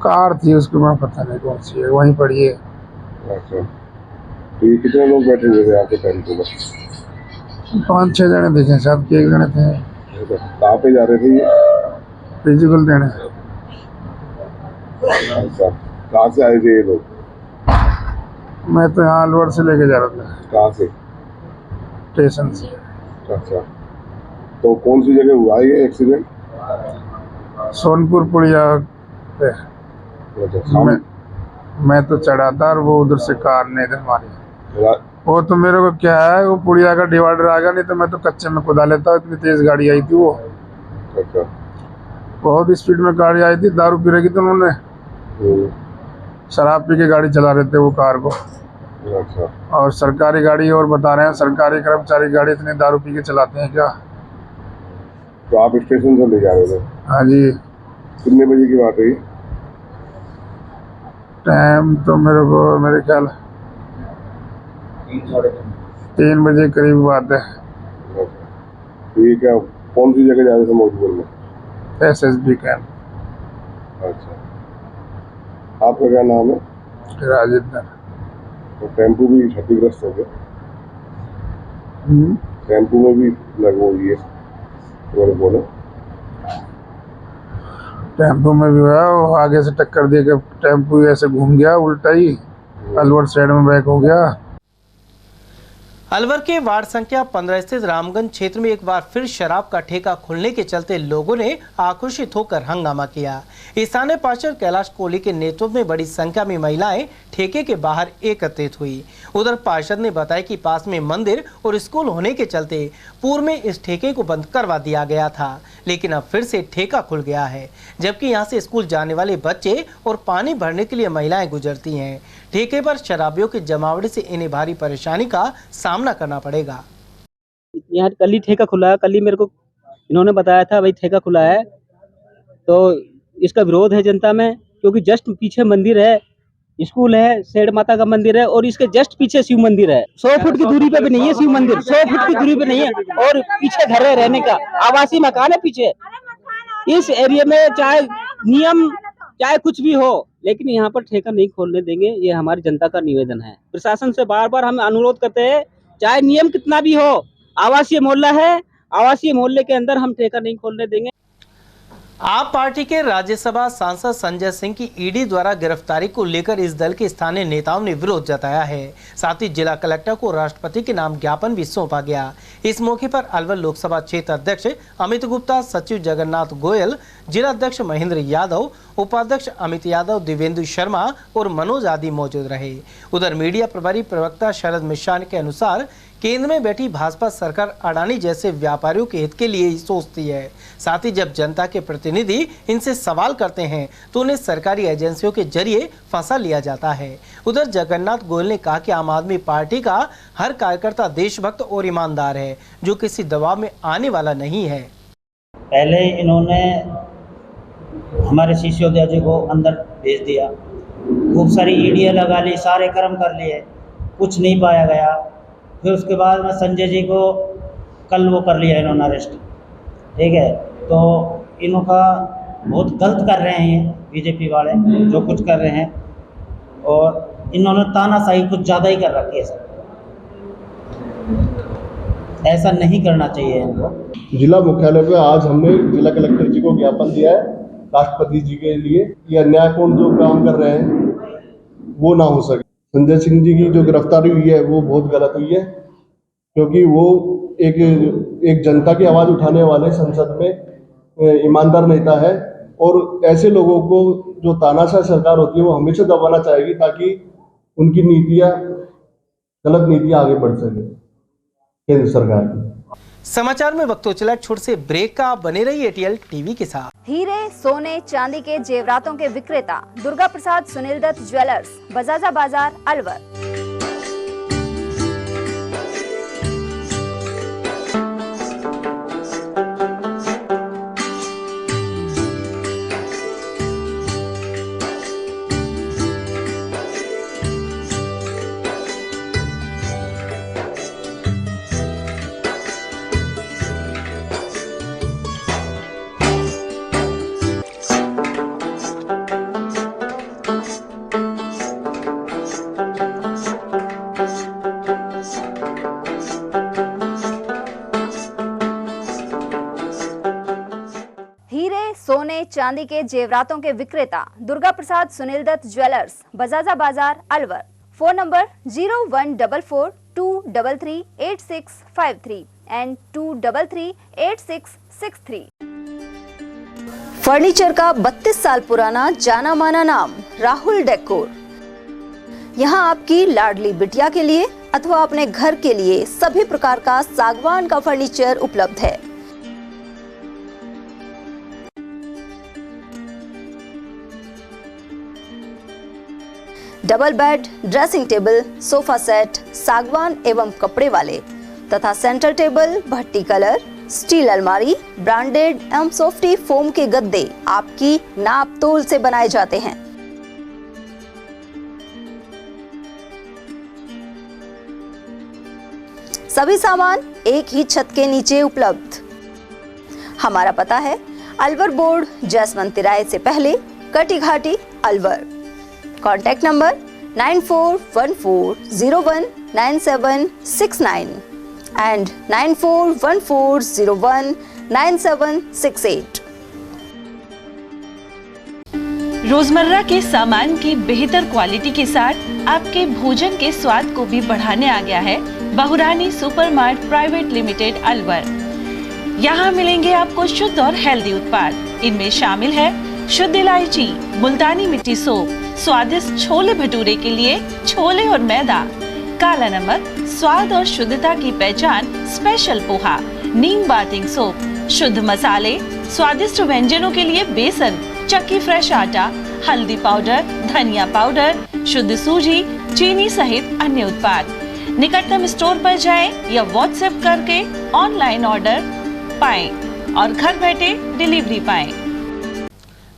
कार थी, उसको मैं पता नहीं कौन सी है, वहीं पड़ी है। अच्छा, तो ये कितने लोग बैठे हुए थे आपके टेम्पो में? 5-6 जने देखे, सब के 1 जने थे। कहाँ पे जा रहे थे ये? फिजिकल देने। अच्छा, कहाँ से आए थे ये लोग? मैं तो यहाँ अलवर से लेके जा रहा था। कहाँ से? स्टेशन से। अच्छा, तो कौन सी जगह हुआ है ये एक्सीडेंट? सोनपुर पुलिया पे। अच्छा, मैं तो चढ़ा था और वो उधर से कार ने इधर मारी। वो तो मेरे को क्या है, वो पुलिया का डिवाइडर आ गया, नहीं तो मैं तो कच्चे में कुदा लेता। इतनी तेज गाड़ी आई थी वो। अच्छा, बहुत स्पीड में गाड़ी आई थी। दारू पी रखी थी उन्होंने, शराब पी के गाड़ी चला रहे थे वो कार को। अच्छा, और सरकारी गाड़ी, और बता रहे हैं सरकारी कर्मचारी गाड़ी इतने दारू पी के चलाते हैं क्या? तो आप स्टेशन से ले जा रहे थे? हाँ जी। कितने बजे की बात है? टाइम तो मेरे ख्याल 3 बजे करीब बात है। ये क्या, कौन सी जगह जा रहे थे मौजूद में? SSB camp. अच्छा, आपका क्या नाम है? राजेंद्र। तो टेम्पो भी क्षतिग्रस्त हो गया? टेम्पो में भी लग हुई है बोले? टेम्पो में भी हुआ, वो आगे से टक्कर दे के टेम्पो ऐसे घूम गया उल्टा ही, अलवर साइड में बैक हो गया। अलवर के वार्ड संख्या 15 स्थित रामगंज क्षेत्र में एक बार फिर शराब का ठेका खुलने के चलते लोगों ने आक्रोशित होकर हंगामा किया। स्थानीय पार्षद कैलाश कोहली के नेतृत्व में बड़ी संख्या में महिलाएं ठेके के बाहर एकत्रित हुई। उधर पार्षद ने बताया कि पास में मंदिर और स्कूल होने के चलते पूर्व में इस ठेके को बंद करवा दिया गया था, लेकिन अब फिर से ठेका खुल गया है, जबकि यहाँ से स्कूल जाने वाले बच्चे और पानी भरने के लिए महिलाएं गुजरती हैं। ठेके पर शराबियों की जमावड़ी से इन्हें भारी परेशानी का सामना करना पड़ेगा। यहाँ कल ही ठेका खुला है, कल ही मेरे को इन्होंने बताया था भाई ठेका खुला है, तो इसका विरोध है जनता में, क्योंकि जस्ट पीछे मंदिर है, स्कूल है, सेठ माता का मंदिर है, और इसके जस्ट पीछे शिव मंदिर है। 100 फुट की दूरी पे भी नहीं है शिव मंदिर, 100 फुट की दूरी पे नहीं है, और पीछे घर है रहने का, आवासीय मकान है पीछे। इस एरिया में चाहे नियम चाहे कुछ भी हो, लेकिन यहाँ पर ठेका नहीं खोलने देंगे, ये हमारी जनता का निवेदन है। प्रशासन से बार बार हम अनुरोध करते हैं, चाहे नियम कितना भी हो, आवासीय मोहल्ला है, आवासीय मोहल्ले के अंदर हम ठेका नहीं खोलने देंगे। आप पार्टी के राज्यसभा सांसद संजय सिंह की ईडी द्वारा गिरफ्तारी को लेकर इस दल के स्थानीय नेताओं ने विरोध जताया है। साथ ही जिला कलेक्टर को राष्ट्रपति के नाम ज्ञापन भी सौंपा गया। इस मौके पर अलवर लोकसभा क्षेत्र अध्यक्ष अमित गुप्ता, सचिव जगन्नाथ गोयल, जिला अध्यक्ष महेंद्र यादव, उपाध्यक्ष अमित यादव, दिवेंदु शर्मा और मनोज आदि मौजूद रहे। उधर मीडिया प्रभारी प्रवक्ता शरद मिश्रा के अनुसार केंद्र में बैठी भाजपा सरकार अडानी जैसे व्यापारियों के हित के लिए ही सोचती है। साथ ही जब जनता के प्रतिनिधि इनसे सवाल करते हैं तो उन्हें सरकारी एजेंसियों के जरिए फंसा लिया जाता है। उधर जगन्नाथ गोयल ने कहा कि आम आदमी पार्टी का हर कार्यकर्ता देशभक्त और ईमानदार है, जो किसी दबाव में आने वाला नहीं है। पहले इन्होंने हमारे सिसोदिया जी को अंदर भेज दिया, खूब सारी ईडियाँ लगा ली, सारे कर्म कर लिए, कुछ नहीं पाया गया। फिर उसके बाद में संजय जी को कल वो कर लिया इन्होंने अरेस्ट, ठीक है। तो इनका बहुत गलत कर रहे हैं ये बीजेपी वाले जो कुछ कर रहे हैं, और इन्होंने तानाशाही कुछ ज़्यादा ही कर रखी है सर। ऐसा नहीं करना चाहिए इनको। जिला मुख्यालय पे आज हमने जिला कलेक्टर जी को ज्ञापन दिया है राष्ट्रपति जी के लिए कि अन्यायपूर्ण जो काम कर रहे हैं वो ना हो सके। संजय सिंह जी की जो गिरफ्तारी हुई है वो बहुत गलत हुई है, क्योंकि वो एक जनता की आवाज़ उठाने वाले संसद में ईमानदार नेता है, और ऐसे लोगों को जो तानाशाह सरकार होती है वो हमेशा दबाना चाहेगी ताकि उनकी नीतियाँ, गलत नीतियाँ आगे बढ़ सके केंद्र सरकार की। समाचार में वक्त हो चला छोटे से ब्रेक का, बने रहिए एटीएल टीवी के साथ। हीरे, सोने, चांदी के जेवरातों के विक्रेता दुर्गा प्रसाद सुनील दत्त ज्वेलर्स, बजाजा बाजार, अलवर। सोने चांदी के जेवरातों के विक्रेता दुर्गा प्रसाद सुनील दत्त ज्वेलर्स, बजाजा बाजार, Alwar. Phone number 0144233863 and 2338663। Furniture का 32 साल पुराना जाना माना नाम राहुल डेकोर। यहाँ आपकी लाडली बिटिया के लिए अथवा अपने घर के लिए सभी प्रकार का सागवान का फर्नीचर उपलब्ध है। Double bed, dressing table, sofa set सागवान एवं कपड़े वाले तथा सेंटर टेबल, भट्टी कलर, स्टील अलमारी, ब्रांडेड एवं सॉफ्टी फोम के गद्दे आपकी नाप तोल से बनाए जाते हैं। सभी सामान एक ही छत के नीचे उपलब्ध। हमारा पता है अलवर बोर्ड, जैसवंत तिराहे से पहले, कटी घाटी, अलवर। Contact number 9414019769 and 9414019768। रोजमर्रा के सामान की बेहतर क्वालिटी के साथ आपके भोजन के स्वाद को भी बढ़ाने आ गया है बहुरानी सुपरमार्ट प्राइवेट लिमिटेड, अलवर। यहाँ मिलेंगे आपको शुद्ध और हेल्दी उत्पाद। इनमें शामिल है शुद्ध इलायची, मुल्तानी मिट्टी सोप, स्वादिष्ट छोले भटूरे के लिए छोले और मैदा, काला नमक, स्वाद और शुद्धता की पहचान स्पेशल पोहा, नीम बाथिंग सोप, शुद्ध मसाले, स्वादिष्ट व्यंजनों के लिए बेसन, चक्की फ्रेश आटा, हल्दी पाउडर, धनिया पाउडर, शुद्ध सूजी, चीनी सहित अन्य उत्पाद। निकटतम स्टोर पर जाएं या व्हाट्सएप करके ऑनलाइन ऑर्डर पाएं और घर बैठे डिलीवरी पाएं।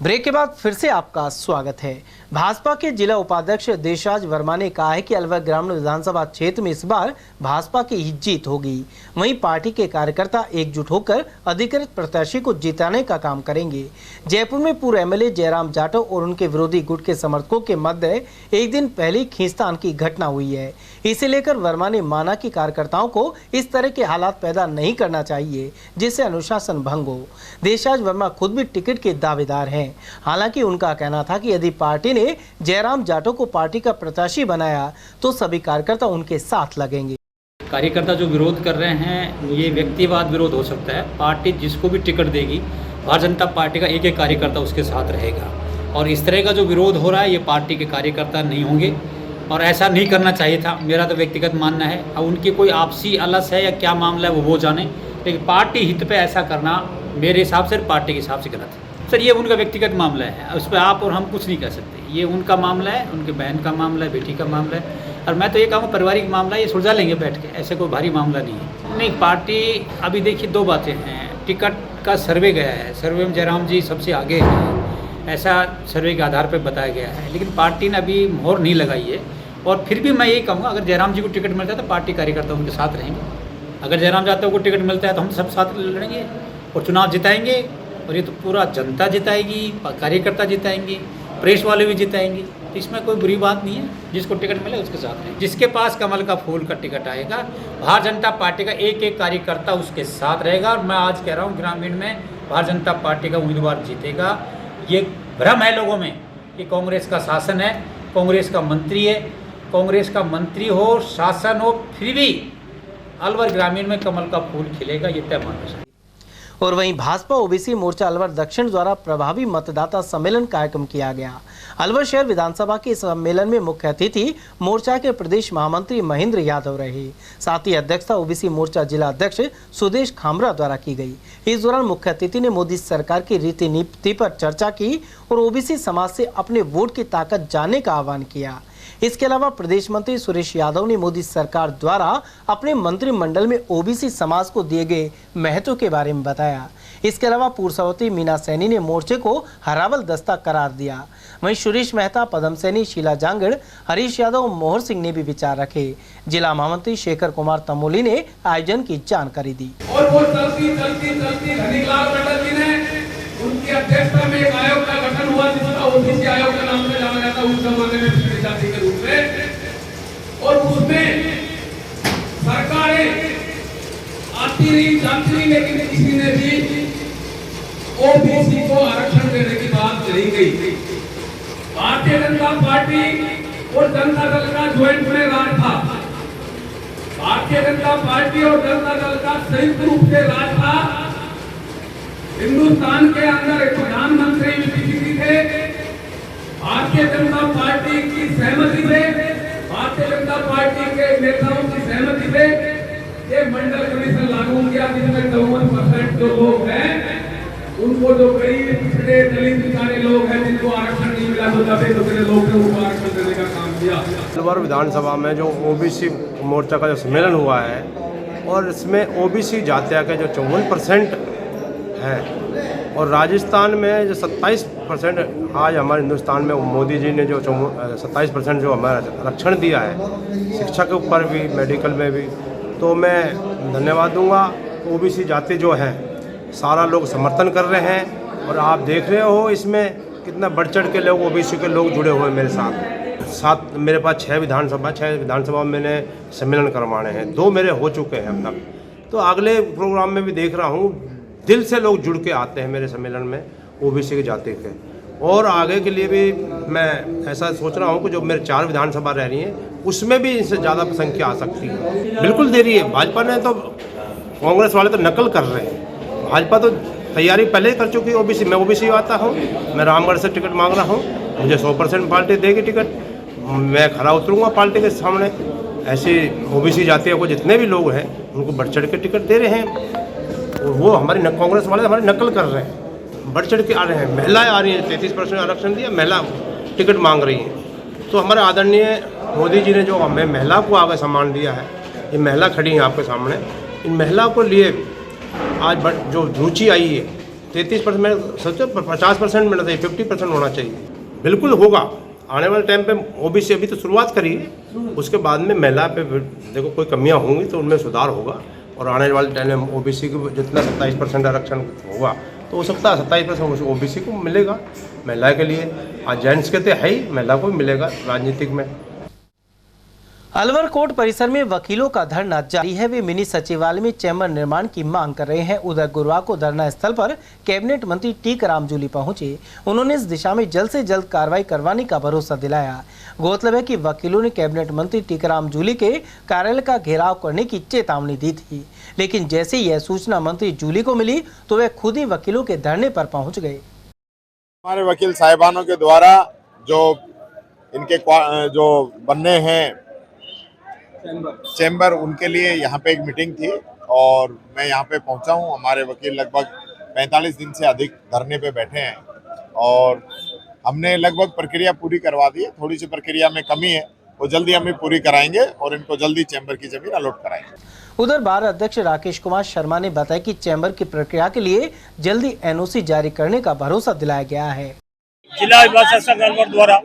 ब्रेक के बाद फिर से आपका स्वागत है। भाजपा के जिला उपाध्यक्ष देशराज वर्मा ने कहा है कि अलवर ग्रामीण विधानसभा क्षेत्र में इस बार भाजपा की ही जीत होगी। वहीं पार्टी के कार्यकर्ता एकजुट होकर अधिकृत प्रत्याशी को जिताने का काम करेंगे। जयपुर में पूर्व एमएलए जयराम जाटव और उनके विरोधी गुट के समर्थकों के मध्य एक दिन पहले खींचतान की घटना हुई है। इसे लेकर वर्मा ने माना कि कार्यकर्ताओं को इस तरह के हालात पैदा नहीं करना चाहिए जिससे अनुशासन भंग हो। देशराज वर्मा खुद भी टिकट के दावेदार हैं। हालांकि उनका कहना था कि यदि पार्टी ने जयराम जाटव को पार्टी का प्रत्याशी बनाया तो सभी कार्यकर्ता उनके साथ लगेंगे। कार्यकर्ता जो विरोध कर रहे हैं ये व्यक्तिवाद विरोध हो सकता है। पार्टी जिसको भी टिकट देगी, भारतीय जनता पार्टी का एक एक कार्यकर्ता उसके साथ रहेगा। और इस तरह का जो विरोध हो रहा है ये पार्टी के कार्यकर्ता नहीं होंगे और ऐसा नहीं करना चाहिए था, मेरा तो व्यक्तिगत मानना है। अब उनकी कोई आपसी अलस है या क्या मामला है वो जाने, लेकिन पार्टी हित पे ऐसा करना मेरे हिसाब से पार्टी के हिसाब से गलत है। सर ये उनका व्यक्तिगत मामला है, उस पर आप और हम कुछ नहीं कह सकते। ये उनका मामला है, उनके बहन का मामला है, बेटी का मामला है। और मैं तो ये कहूँगा पारिवारिक मामला ये सुलझा लेंगे बैठ के, ऐसे कोई भारी मामला नहीं है। नहीं, पार्टी अभी देखिए दो बातें हैं। टिकट का सर्वे गया है, सर्वे में जयराम जी सबसे आगे हैं, ऐसा सर्वे के आधार पर बताया गया है। लेकिन पार्टी ने अभी मोहर नहीं लगाई है। और फिर भी मैं यही कहूँगा अगर जयराम जी को टिकट मिलता है तो पार्टी कार्यकर्ता उनके साथ रहेंगे। अगर जयराम जाटव को टिकट मिलता है तो हम सब साथ लड़ेंगे और चुनाव जिताएंगे और ये तो पूरा जनता जिताएगी, कार्यकर्ता जिताएंगे, प्रेस वाले भी जिताएंगे। तो इसमें कोई बुरी बात नहीं है, जिसको टिकट मिले उसके साथ है। जिसके पास कमल का फूल का टिकट आएगा, भारतीय जनता पार्टी का एक एक कार्यकर्ता उसके साथ रहेगा। और मैं आज कह रहा हूँ ग्रामीण में भारतीय जनता पार्टी का उम्मीदवार जीतेगा। ये भ्रम है लोगों में कि कांग्रेस का शासन है, कांग्रेस का मंत्री है। कांग्रेस का मंत्री हो, शासन हो, फिर भी अलवर ग्रामीण में कमल का फूल खिलेगा, ये तय मानना चाहिए। और वहीं भाजपा ओबीसी मोर्चा अलवर दक्षिण द्वारा प्रभावी मतदाता सम्मेलन कार्यक्रम किया गया। अलवर शहर विधानसभा के सम्मेलन में मुख्य अतिथि मोर्चा के प्रदेश महामंत्री महेंद्र यादव रहे। साथ ही अध्यक्षता ओबीसी मोर्चा जिला अध्यक्ष सुदेश खामरा द्वारा की गई। इस दौरान मुख्य अतिथि ने मोदी सरकार की रीति नीति पर चर्चा की और ओबीसी समाज से अपने वोट की ताकत जानने का आह्वान किया। इसके अलावा प्रदेश मंत्री सुरेश यादव ने मोदी सरकार द्वारा अपने मंत्रिमंडल में ओबीसी समाज को दिए गए महत्व के बारे में बताया। इसके अलावा पूर्व सभापति मीना सैनी ने मोर्चे को हरावल दस्ता करार दिया। वहीं सुरेश मेहता, पदम सैनी, शीला जांगड़, हरीश यादव, मोहर सिंह ने भी विचार रखे। जिला महामंत्री शेखर कुमार तमोली ने आयोजन की जानकारी दी। और वो चलती धनीलाल मंडल जी ने उनकी अध्यक्षता में एक आयोग का गठन हुआ, जिसका ओबीसी आयोग का नाम से जाना जाता उस जमाने में पिछड़ी जाति के रूप में। और उसमें सरकारें आती रही, जानती रही, लेकिन किसी ने भी ओबीसी को आरक्षण देने की बात नहीं कही। भारतीय जनता पार्टी और जनता दल का ज्वाइंट में राज था। भारतीय जनता पार्टी और जनता दल का संयुक्त रूप से राज था। हिंदुस्तान के अंदर एक प्रधानमंत्री भी थे। भारतीय जनता पार्टी की सहमति से, भारतीय जनता पार्टी के नेताओं की सहमति से ये मंडल कमीशन लागू किया, जिसमें 54% जो लोग हैं उनको, जो गरीब, पिछड़े, दलित बिचारे लोग हैं जिनको आरक्षण नहीं मिला, तो दबे दुबले लोग ने उनको आरक्षण देने का काम किया। अलवर विधानसभा में जो ओबीसी मोर्चा का जो सम्मेलन हुआ है, और इसमें ओबीसी जातिया के जो 54% है, और राजस्थान में जो 27% आज हमारे हिंदुस्तान में मोदी जी ने जो 27% जो हमारा आरक्षण दिया है, शिक्षा के ऊपर भी, मेडिकल में भी, तो मैं धन्यवाद दूंगा। ओबीसी जाति जो है सारा लोग समर्थन कर रहे हैं। और आप देख रहे हो इसमें कितना बढ़ चढ़ के लोग, ओबीसी के लोग जुड़े हुए मेरे साथ। मेरे पास 6 विधानसभा में मैंने सम्मेलन करवाने हैं, 2 मेरे हो चुके हैं अब तक। तो अगले प्रोग्राम में भी देख रहा हूँ, दिल से लोग जुड़ के आते हैं मेरे सम्मेलन में ओबीसी की जाति के। और आगे के लिए भी मैं ऐसा सोच रहा हूँ कि जो मेरे 4 विधानसभा रह रही हैं उसमें भी इनसे ज़्यादा संख्या आ सकती है। बिल्कुल दे रही है भाजपा ने, तो कांग्रेस वाले तो नकल कर रहे हैं। भाजपा तो तैयारी पहले ही कर चुकी है। ओबीसी, मैं ओबीसी आता हूँ, मैं रामगढ़ से टिकट मांग रहा हूँ, मुझे 100% पार्टी देगी टिकट, मैं खड़ा उतरूँगा पार्टी के सामने। ऐसे ओबीसी जातियों को जितने भी लोग हैं उनको बढ़ चढ़ के टिकट दे रहे हैं। और वो हमारी कांग्रेस वाले हमारी नकल कर रहे हैं, बढ़ चढ़ के आ रहे हैं। महिलाएं आ रही हैं, 33% आरक्षण दिया, महिला टिकट मांग रही हैं। तो हमारे आदरणीय मोदी जी ने जो हमें महिला को आगे सम्मान दिया है, ये महिला खड़ी है आपके सामने, इन महिला को लिए आज जो रुचि आई है 33%, में सोचो 50% मिलना चाहिए, 50% होना चाहिए। बिल्कुल होगा आने वाले टाइम पे। ओबीसी अभी तो शुरुआत करी है, उसके बाद में महिला पे देखो कोई कमियां होंगी तो उनमें सुधार होगा। और आने वाले टाइम में ओबीसी को जितना 27% आरक्षण होगा तो हो सकता है 27% ओबीसी को मिलेगा। महिला के लिए आज जेंट्स के तो है ही, महिला को भी मिलेगा राजनीतिक में। अलवर कोर्ट परिसर में वकीलों का धरना जारी है। वे मिनी सचिवालय में चैम्बर निर्माण की मांग कर रहे हैं। उधर गुरुवार को धरना स्थल पर कैबिनेट मंत्री टीकाराम जूली पहुंचे। उन्होंने इस दिशा में जल्द से जल्द कार्रवाई करवाने का भरोसा दिलाया। गौरतलब है कि वकीलों ने कैबिनेट मंत्री टीकाराम जूली के कार्यालय का घेराव करने की चेतावनी दी थी, लेकिन जैसे ही यह सूचना मंत्री जूली को मिली तो वे खुद ही वकीलों के धरने पर पहुँच गए। हमारे वकील साहिबानों के द्वारा जो इनके जो बनने हैं चैम्बर, उनके लिए यहाँ पे एक मीटिंग थी और मैं यहाँ पे पहुँचा हूँ। हमारे वकील लगभग 45 दिन से अधिक धरने पे बैठे हैं और हमने लगभग प्रक्रिया पूरी करवा दी है। थोड़ी सी प्रक्रिया में कमी है, वो जल्दी हम पूरी कराएंगे और इनको जल्दी चैम्बर की जमीन अलॉट कराएंगे। उधर बार अध्यक्ष राकेश कुमार शर्मा ने बताया कि चैम्बर की प्रक्रिया के लिए जल्दी एनओसी जारी करने का भरोसा दिलाया गया है। जिला शासक अलवर द्वारा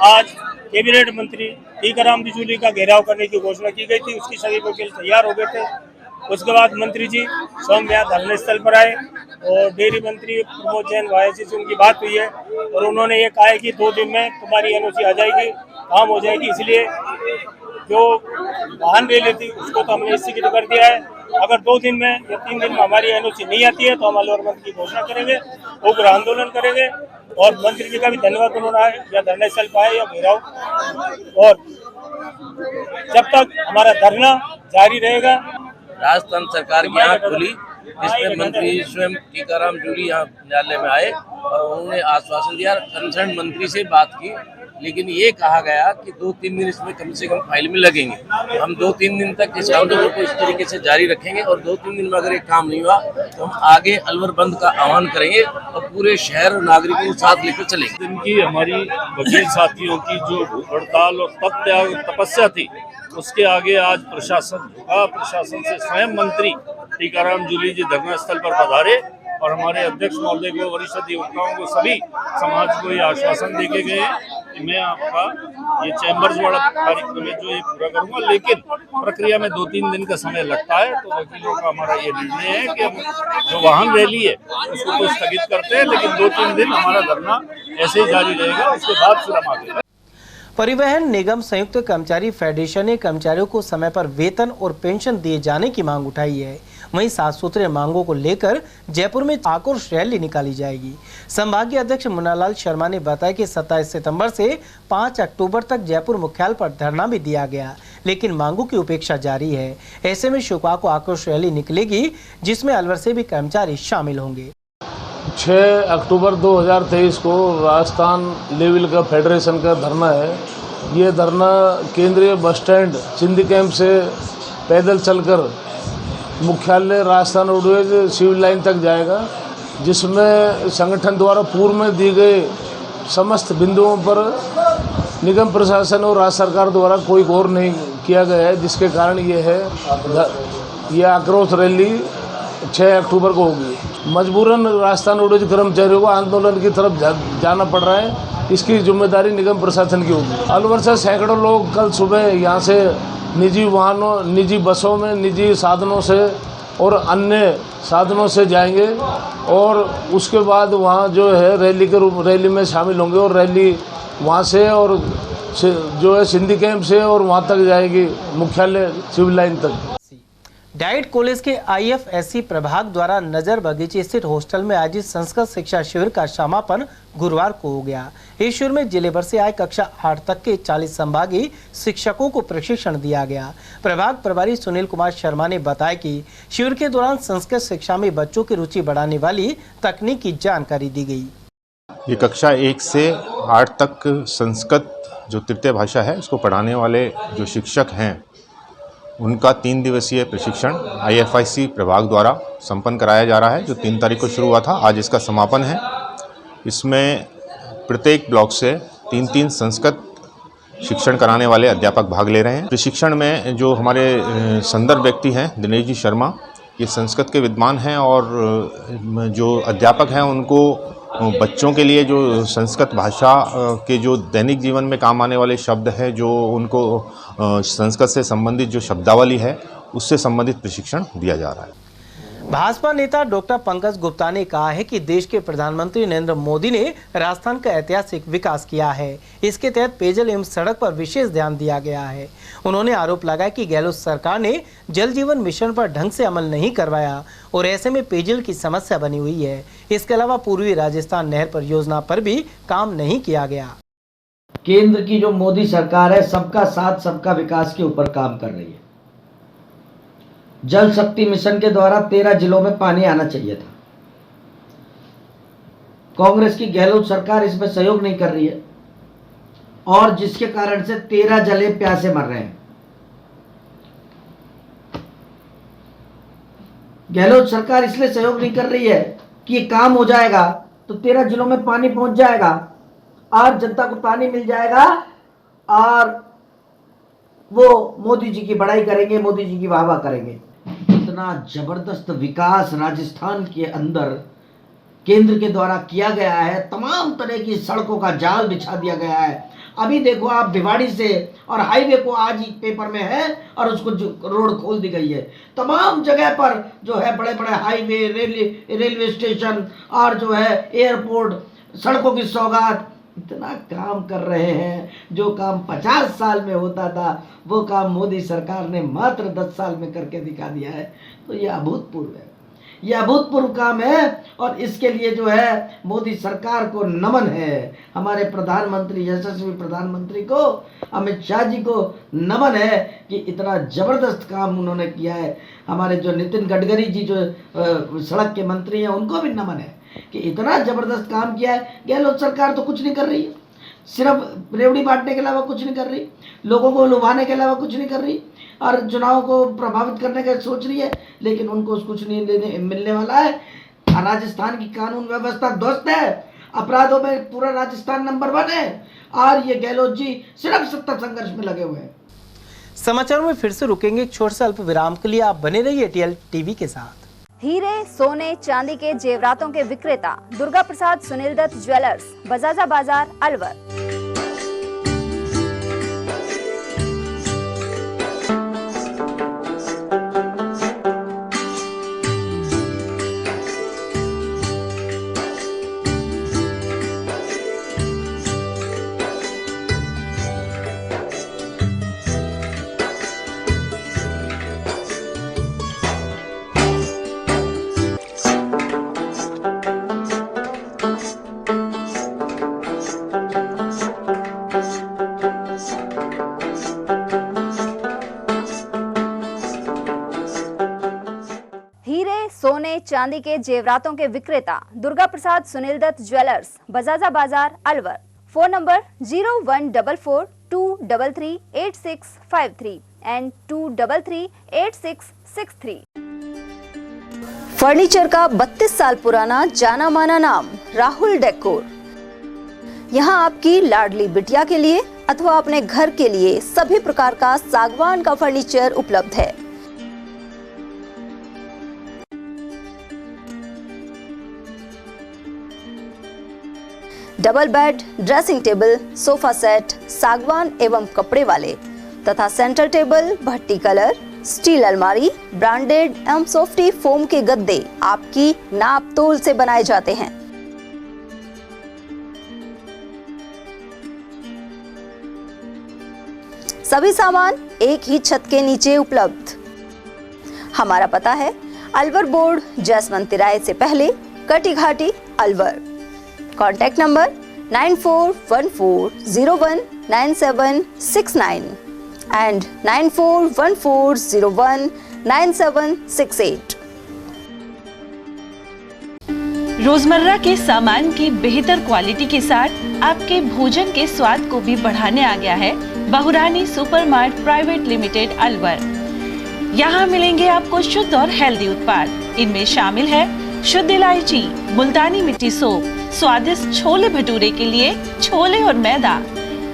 आज कैबिनेट मंत्री टीकाराम जूली का घेराव करने की घोषणा की गई थी। उसकी सभी वकील तैयार हो गए थे उसके बाद मंत्री जी स्वयं यहाँ धरना स्थल पर आए और डेयरी मंत्री प्रमोद जैन वाईसी से उनकी बात हुई है और उन्होंने ये कहा है कि 2 दिन में तुम्हारी एनओसी आ जाएगी, काम हो जाएगी। इसलिए जो वाहन रैली थी उसको तो हमने स्थगित कर दिया है। अगर 2 दिन में या 3 दिन में हमारी एनओसी नहीं आती है तो हम अलवर बंद की घोषणा करेंगे, उग्र आंदोलन करेंगे। और मंत्री जी का भी धन्यवाद, उन्होंने या धरना स्थल पर आए या घेराव, और जब तक हमारा धरना जारी रहेगा। राजस्थान सरकार की आंख खुली, इसमें मंत्री स्वयं टीकाराम जूली यहाँ न्यायालय में आए और उन्होंने आश्वासन दिया, कंसर्न मंत्री से बात की, लेकिन ये कहा गया कि 2-3 दिन इसमें कम से कम फाइल में लगेंगे। हम 2-3 दिन तक इस आंदोलन को इस तरीके से जारी रखेंगे और 2-3 दिन में अगर एक काम नहीं हुआ तो हम आगे अलवर बंद का आह्वान करेंगे और पूरे शहर और नागरिकों को साथ लेकर चलेंगे। दिन की हमारी वकील साथियों की जो हड़ताल और तपत्याग तपस्या थी उसके आगे आज प्रशासन झुका। प्रशासन से स्वयं मंत्री टीकाराम जूली जी धरना स्थल पर पधारे और हमारे अध्यक्ष महोदय को, वरिष्ठ अधिवक्ताओं को, सभी समाज को ये आश्वासन देके गए कि मैं आपका ये चैम्बर्स वाला कार्यक्रम है जो ये पूरा करूंगा, लेकिन प्रक्रिया में 2-3 दिन का समय लगता है। तो वकीलों का हमारा ये निर्णय है कि हम जो वाहन रैली है उसको तो स्थगित करते हैं, लेकिन 2-3 दिन हमारा धरना ऐसे ही जारी रहेगा, उसके बाद फिर हम आगे। परिवहन निगम संयुक्त कर्मचारी फेडरेशन ने कर्मचारियों को समय पर वेतन और पेंशन दिए जाने की मांग उठाई है। वहीं 7 सूत्रीय मांगों को लेकर जयपुर में आक्रोश रैली निकाली जाएगी। संभागीय अध्यक्ष मुन्नालाल शर्मा ने बताया कि 27 सितंबर से 5 अक्टूबर तक जयपुर मुख्यालय पर धरना भी दिया गया, लेकिन मांगों की उपेक्षा जारी है। ऐसे में शुक्रवार को आक्रोश रैली निकलेगी, जिसमें अलवर से भी कर्मचारी शामिल होंगे। 6 अक्टूबर 2023 को राजस्थान लेवल का फेडरेशन का धरना है। ये धरना केंद्रीय बस स्टैंड चिंदी कैंप से पैदल चलकर मुख्यालय राजस्थान रोडवेज सिविल लाइन तक जाएगा, जिसमें संगठन द्वारा पूर्व में दिए गए समस्त बिंदुओं पर निगम प्रशासन और राज्य सरकार द्वारा कोई गौर नहीं किया गया है, जिसके कारण ये आक्रोश रैली 6 अक्टूबर को होगी। मजबूरन राजस्थान रोडवेज कर्मचारियों को आंदोलन की तरफ जाना पड़ रहा है, इसकी जिम्मेदारी निगम प्रशासन की होगी। अलवर से सैकड़ों लोग कल सुबह यहाँ से निजी वाहनों, निजी बसों में, निजी साधनों से और अन्य साधनों से जाएंगे और उसके बाद वहाँ जो है रैली में शामिल होंगे और रैली वहाँ से और जो है सिंधी कैंप से और वहाँ तक जाएगी मुख्यालय सिविल लाइन तक। डाइट कॉलेज के IFSC प्रभाग द्वारा नजर बगीचे स्थित हॉस्टल में आयोजित संस्कृत शिक्षा शिविर का समापन गुरुवार को हो गया। इस शिविर में जिले भर से आए कक्षा 8 तक के 40 संभागीय शिक्षकों को प्रशिक्षण दिया गया। प्रभाग प्रभारी सुनील कुमार शर्मा ने बताया कि शिविर के दौरान संस्कृत शिक्षा में बच्चों की रुचि बढ़ाने वाली तकनीक की जानकारी दी गई। ये कक्षा 1 से 8 तक संस्कृत जो तृतीय भाषा है उसको पढ़ाने वाले जो शिक्षक हैं उनका 3 दिवसीय प्रशिक्षण IFIC प्रभाग द्वारा संपन्न कराया जा रहा है, जो 3 तारीख को शुरू हुआ था। आज इसका समापन है। इसमें प्रत्येक ब्लॉक से 3-3 संस्कृत शिक्षण कराने वाले अध्यापक भाग ले रहे हैं। प्रशिक्षण में जो हमारे संदर्भ व्यक्ति हैं दिनेश जी शर्मा, ये संस्कृत के विद्वान हैं और जो अध्यापक हैं उनको बच्चों के लिए जो संस्कृत भाषा के जो दैनिक जीवन में काम आने वाले शब्द हैं, जो उनको संस्कृत से संबंधित जो शब्दावली है उससे संबंधित प्रशिक्षण दिया जा रहा है। भाजपा नेता डॉक्टर पंकज गुप्ता ने कहा है कि देश के प्रधानमंत्री नरेंद्र मोदी ने राजस्थान का ऐतिहासिक विकास किया है। इसके तहत पेयजल एवं सड़क पर विशेष ध्यान दिया गया है। उन्होंने आरोप लगाया कि गहलोत सरकार ने जल जीवन मिशन पर ढंग से अमल नहीं करवाया और ऐसे में पेयजल की समस्या बनी हुई है। इसके अलावा पूर्वी राजस्थान नहर परियोजना पर भी काम नहीं किया गया। केंद्र की जो मोदी सरकार है सबका साथ सबका विकास के ऊपर काम कर रही है। जल शक्ति मिशन के द्वारा 13 जिलों में पानी आना चाहिए था। कांग्रेस की गहलोत सरकार इसमें सहयोग नहीं कर रही है और जिसके कारण से 13 जिले प्यासे मर रहे हैं। गहलोत सरकार इसलिए सहयोग नहीं कर रही है कि ये काम हो जाएगा तो 13 जिलों में पानी पहुंच जाएगा और जनता को पानी मिल जाएगा और वो मोदी जी की बड़ाई करेंगे, मोदी जी की वाहवाह करेंगे। इतना जबरदस्त विकास राजस्थान के अंदर केंद्र के द्वारा किया गया है। तमाम तरह की सड़कों का जाल बिछा दिया गया है। अभी देखो आप भिवाड़ी से और हाईवे को आज ही पेपर में है और उसको जो रोड खोल दी गई है। तमाम जगह पर जो है बड़े बड़े हाईवे, रेलवे स्टेशन और जो है एयरपोर्ट, सड़कों की सौगात, इतना काम कर रहे हैं। जो काम 50 साल में होता था वो काम मोदी सरकार ने मात्र 10 साल में करके दिखा दिया है। तो ये अभूतपूर्व है, ये अभूतपूर्व काम है और इसके लिए जो है मोदी सरकार को नमन है। हमारे प्रधानमंत्री, यशस्वी प्रधानमंत्री को, अमित शाह जी को नमन है कि इतना ज़बरदस्त काम उन्होंने किया है। हमारे जो नितिन गडकरी जी जो सड़क के मंत्री हैं उनको भी नमन है कि इतना ज़बरदस्त काम किया है। गहलोत सरकार तो कुछ नहीं कर रही है, सिर्फ रेवड़ी बांटने के अलावा कुछ नहीं कर रही, लोगों को लुभाने के अलावा कुछ नहीं कर रही और चुनाव को प्रभावित करने का सोच रही है, लेकिन उनको कुछ नहीं मिलने वाला है। राजस्थान की कानून व्यवस्था ध्वस्त है, अपराधों में पूरा राजस्थान नंबर 1 है और ये गहलोत जी सिर्फ सत्ता संघर्ष में लगे हुए हैं। समाचारों में फिर से रुकेंगे एक छोटे से अल्प विराम के लिए। आप बने रहिए एटीएल टीवी के साथ। हीरे, सोने, चांदी के जेवरातों के विक्रेता दुर्गा प्रसाद सुनील दत्त ज्वेलर्स, बजाजा बाजार, अलवर। सोने चांदी के जेवरातों के विक्रेता दुर्गा प्रसाद सुनील दत्त ज्वेलर्स, बजाजा बाजार, Alwar. Phone number 0144233863 and 2338663। Furniture का 32 साल पुराना जाना माना नाम राहुल डेकोर। यहाँ आपकी लाडली बिटिया के लिए अथवा अपने घर के लिए सभी प्रकार का सागवान का फर्नीचर उपलब्ध है। Double bed, dressing table, sofa set, सागवान एवं कपड़े वाले तथा सेंटर टेबल, भट्टी कलर, स्टील अलमारी, ब्रांडेड एवं सॉफ्टी फोम के गद्दे आपकी नाप तोल से बनाए जाते हैं। सभी सामान एक ही छत के नीचे उपलब्ध। हमारा पता है अलवर बोर्ड, जसवंत तिराहे से पहले, कटी घाटी, अलवर। Contact number 9414019769 and 9414019768। रोजमर्रा के सामान की बेहतर क्वालिटी के साथ आपके भोजन के स्वाद को भी बढ़ाने आ गया है बहुरानी सुपरमार्ट प्राइवेट लिमिटेड, अलवर। यहाँ मिलेंगे आपको शुद्ध और हेल्दी उत्पाद। इनमें शामिल है शुद्ध इलायची, मुल्तानी मिट्टी सोप, स्वादिष्ट छोले भटूरे के लिए छोले और मैदा,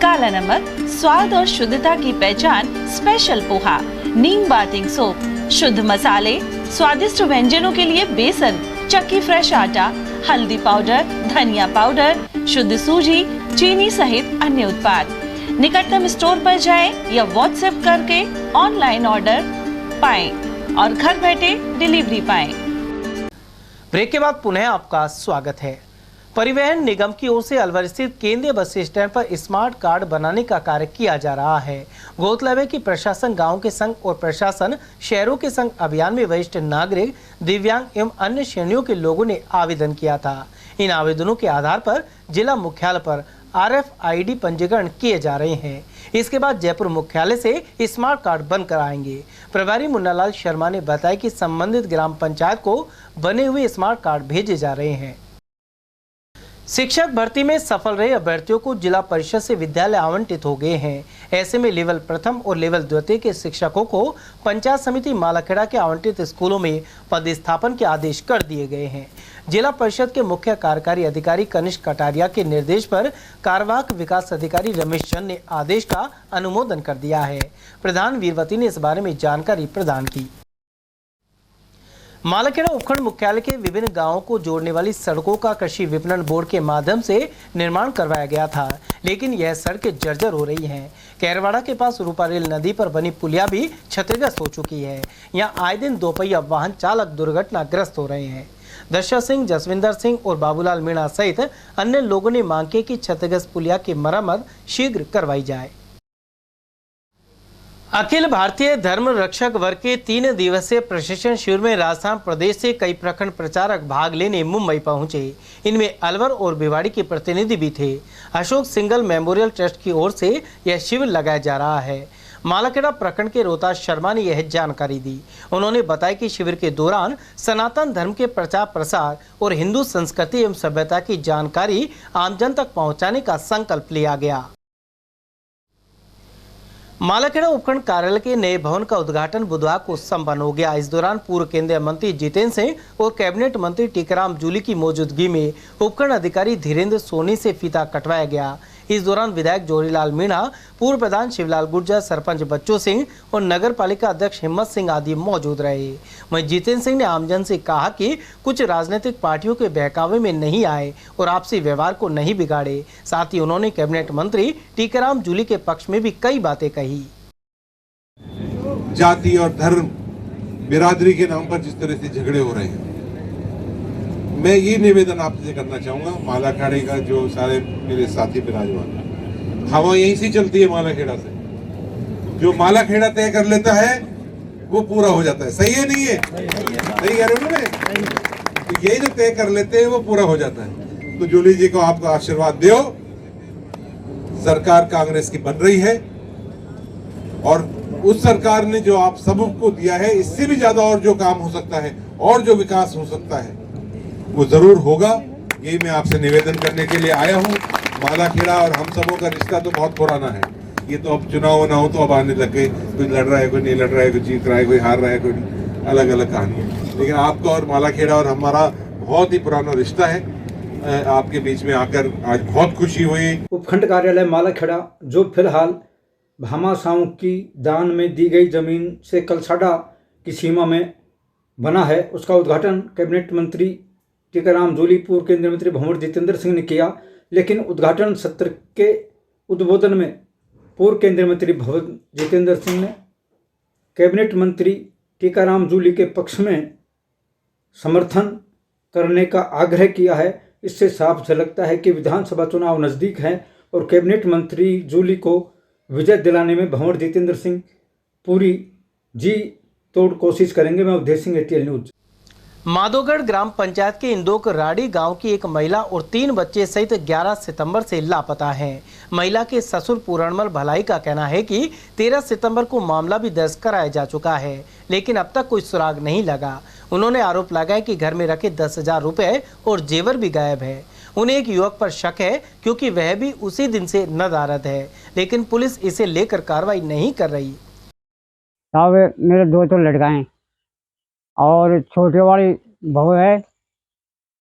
काला नमक, स्वाद और शुद्धता की पहचान स्पेशल पोहा, नीम बाथिंग सोप, शुद्ध मसाले, स्वादिष्ट व्यंजनों के लिए बेसन, चक्की फ्रेश आटा, हल्दी पाउडर, धनिया पाउडर, शुद्ध सूजी, चीनी सहित अन्य उत्पाद। निकटतम स्टोर पर जाएं या व्हाट्सएप करके ऑनलाइन ऑर्डर पाएं और घर बैठे डिलीवरी पाएं। ब्रेक के बाद पुनः आपका स्वागत है। परिवहन निगम की ओर से अलवर स्थित केंद्रीय बस स्टैंड पर स्मार्ट कार्ड बनाने का कार्य किया जा रहा है। गौरतलब है कि प्रशासन गांव के संग और प्रशासन शहरों के संग अभियान में वरिष्ठ नागरिक, दिव्यांग एवं अन्य श्रेणियों के लोगों ने आवेदन किया था। इन आवेदनों के आधार पर जिला मुख्यालय पर RFID पंजीकरण किए जा रहे हैं। इसके बाद जयपुर मुख्यालय से स्मार्ट कार्ड बनकर आएंगे। प्रभारी मुन्नालाल शर्मा ने बताया कि संबंधित ग्राम पंचायत को बने हुए स्मार्ट कार्ड भेजे जा रहे हैं। शिक्षक भर्ती में सफल रहे अभ्यर्थियों को जिला परिषद से विद्यालय आवंटित हो गए हैं। ऐसे में लेवल प्रथम और लेवल द्वितीय के शिक्षकों को पंचायत समिति मालाखेड़ा के आवंटित स्कूलों में पदस्थापन के आदेश कर दिए गए हैं। जिला परिषद के मुख्य कार्यकारी अधिकारी कनिष्क कटारिया के निर्देश पर कार्यवाहक विकास अधिकारी रमेश चंद ने आदेश का अनुमोदन कर दिया है। प्रधान वीरवती ने इस बारे में जानकारी प्रदान की। मालाखेड़ा उपखंड मुख्यालय के विभिन्न गांवों को जोड़ने वाली सड़कों का कृषि विपणन बोर्ड के माध्यम से निर्माण करवाया गया था, लेकिन यह सड़कें जर्जर हो रही हैं। कैरवाड़ा के पास रूपारेल नदी पर बनी पुलिया भी क्षतिग्रस्त हो चुकी है। यहां आए दिन दोपहिया वाहन चालक दुर्घटनाग्रस्त हो रहे हैं। दर्शा सिंह, जसविंदर सिंह और बाबूलाल मीणा सहित अन्य लोगों ने मांग की कि क्षतिग्रस्त पुलिया की मरम्मत शीघ्र करवाई जाए। अखिल भारतीय धर्म रक्षक वर्ग के 3 दिवसीय प्रशिक्षण शिविर में राजस्थान प्रदेश से कई प्रखंड प्रचारक भाग लेने मुंबई पहुंचे। इनमें अलवर और भिवाड़ी के प्रतिनिधि भी थे। अशोक सिंगल मेमोरियल ट्रस्ट की ओर से यह शिविर लगाया जा रहा है। मालाखेड़ा प्रखंड के रोहतास शर्मा ने यह जानकारी दी। उन्होंने बताया कि शिविर के दौरान सनातन धर्म के प्रचार प्रसार और हिंदू संस्कृति एवं सभ्यता की जानकारी आमजन तक पहुंचाने का संकल्प लिया गया। मालाखेड़ा उपखंड कार्यालय के नए भवन का उद्घाटन बुधवार को संपन्न हो गया। इस दौरान पूर्व केंद्रीय मंत्री जितेंद्र सिंह और कैबिनेट मंत्री टीकाराम जूली की मौजूदगी में उपखंड अधिकारी धीरेन्द्र सोनी से फीता कटवाया गया। इस दौरान विधायक जोरीलाल मीणा, पूर्व प्रधान शिवलाल गुर्जर, सरपंच बच्चू सिंह और नगर पालिका अध्यक्ष हिम्मत सिंह आदि मौजूद रहे। वहीं जितेंद्र सिंह ने आमजन से कहा कि कुछ राजनीतिक पार्टियों के बहकावे में नहीं आए और आपसी व्यवहार को नहीं बिगाड़े। साथ ही उन्होंने कैबिनेट मंत्री टीकाराम जूली के पक्ष में भी कई बातें कही। जाति और धर्म बिरादरी के नाम पर जिस तरह से झगड़े हो रहे हैं, मैं ये निवेदन आपसे करना चाहूंगा। मालाखेड़ा का जो सारे मेरे साथी विराजमान, हवा यहीं से चलती है मालाखेड़ा से। जो मालाखेड़ा तय कर लेता है वो पूरा हो जाता है। सही है नहीं है? सही कह रहे हो ना? तो ये जो तय कर लेते हैं वो पूरा हो जाता है। तो जूली जी को आपका आशीर्वाद दो। सरकार कांग्रेस की बन रही है और उस सरकार ने जो आप सबको दिया है, इससे भी ज्यादा और जो काम हो सकता है और जो विकास हो सकता है वो जरूर होगा। यही मैं आपसे निवेदन करने के लिए आया हूँ। मालाखेड़ा और हम सबों का रिश्ता तो बहुत पुराना है। ये तो अब चुनाव ना हो तो अब आने लग गए, कोई लड़ रहा है, कोई नहीं लड़ रहा है, कोई जीत रहा है, कोई हार रहा है, कोई अलग अलग कहानी है। लेकिन आपका और मालाखेड़ा और हमारा बहुत ही पुराना रिश्ता है। आपके बीच में आकर आज बहुत खुशी हुई। उपखंड कार्यालय मालाखेड़ा जो फिलहाल भामाशाह की दान में दी गई जमीन से कलसाड़ा की सीमा में बना है, उसका उद्घाटन कैबिनेट मंत्री टीकाराम जूली, पूर्व केंद्रीय मंत्री भंवर जितेंद्र सिंह ने किया। लेकिन उद्घाटन सत्र के उद्बोधन में पूर्व केंद्रीय मंत्री भंवर जितेंद्र सिंह ने कैबिनेट मंत्री टीकाराम जूली के पक्ष में समर्थन करने का आग्रह किया है। इससे साफ झलकता है कि विधानसभा चुनाव नज़दीक है और कैबिनेट मंत्री जूली को विजय दिलाने में भंवर जितेंद्र सिंह पूरी जी तोड़ कोशिश करेंगे। मैं अवधेश सिंह, ATL न्यूज। माधोगढ़ ग्राम पंचायत के इंदोक राड़ी गांव की एक महिला और 3 बच्चे सहित 11 सितंबर से लापता हैं। महिला के ससुर पूरणमल भलाई का कहना है कि 13 सितंबर को मामला भी दर्ज कराया जा चुका है, लेकिन अब तक कोई सुराग नहीं लगा। उन्होंने आरोप लगाया कि घर में रखे 10,000 रुपए और जेवर भी गायब है। उन्हें एक युवक पर शक है क्योंकि वह भी उसी दिन से नदारद है, लेकिन पुलिस इसे लेकर कार्रवाई नहीं कर रही। साहब मेरे 2 लड़का हैं और छोटे वाली बहू है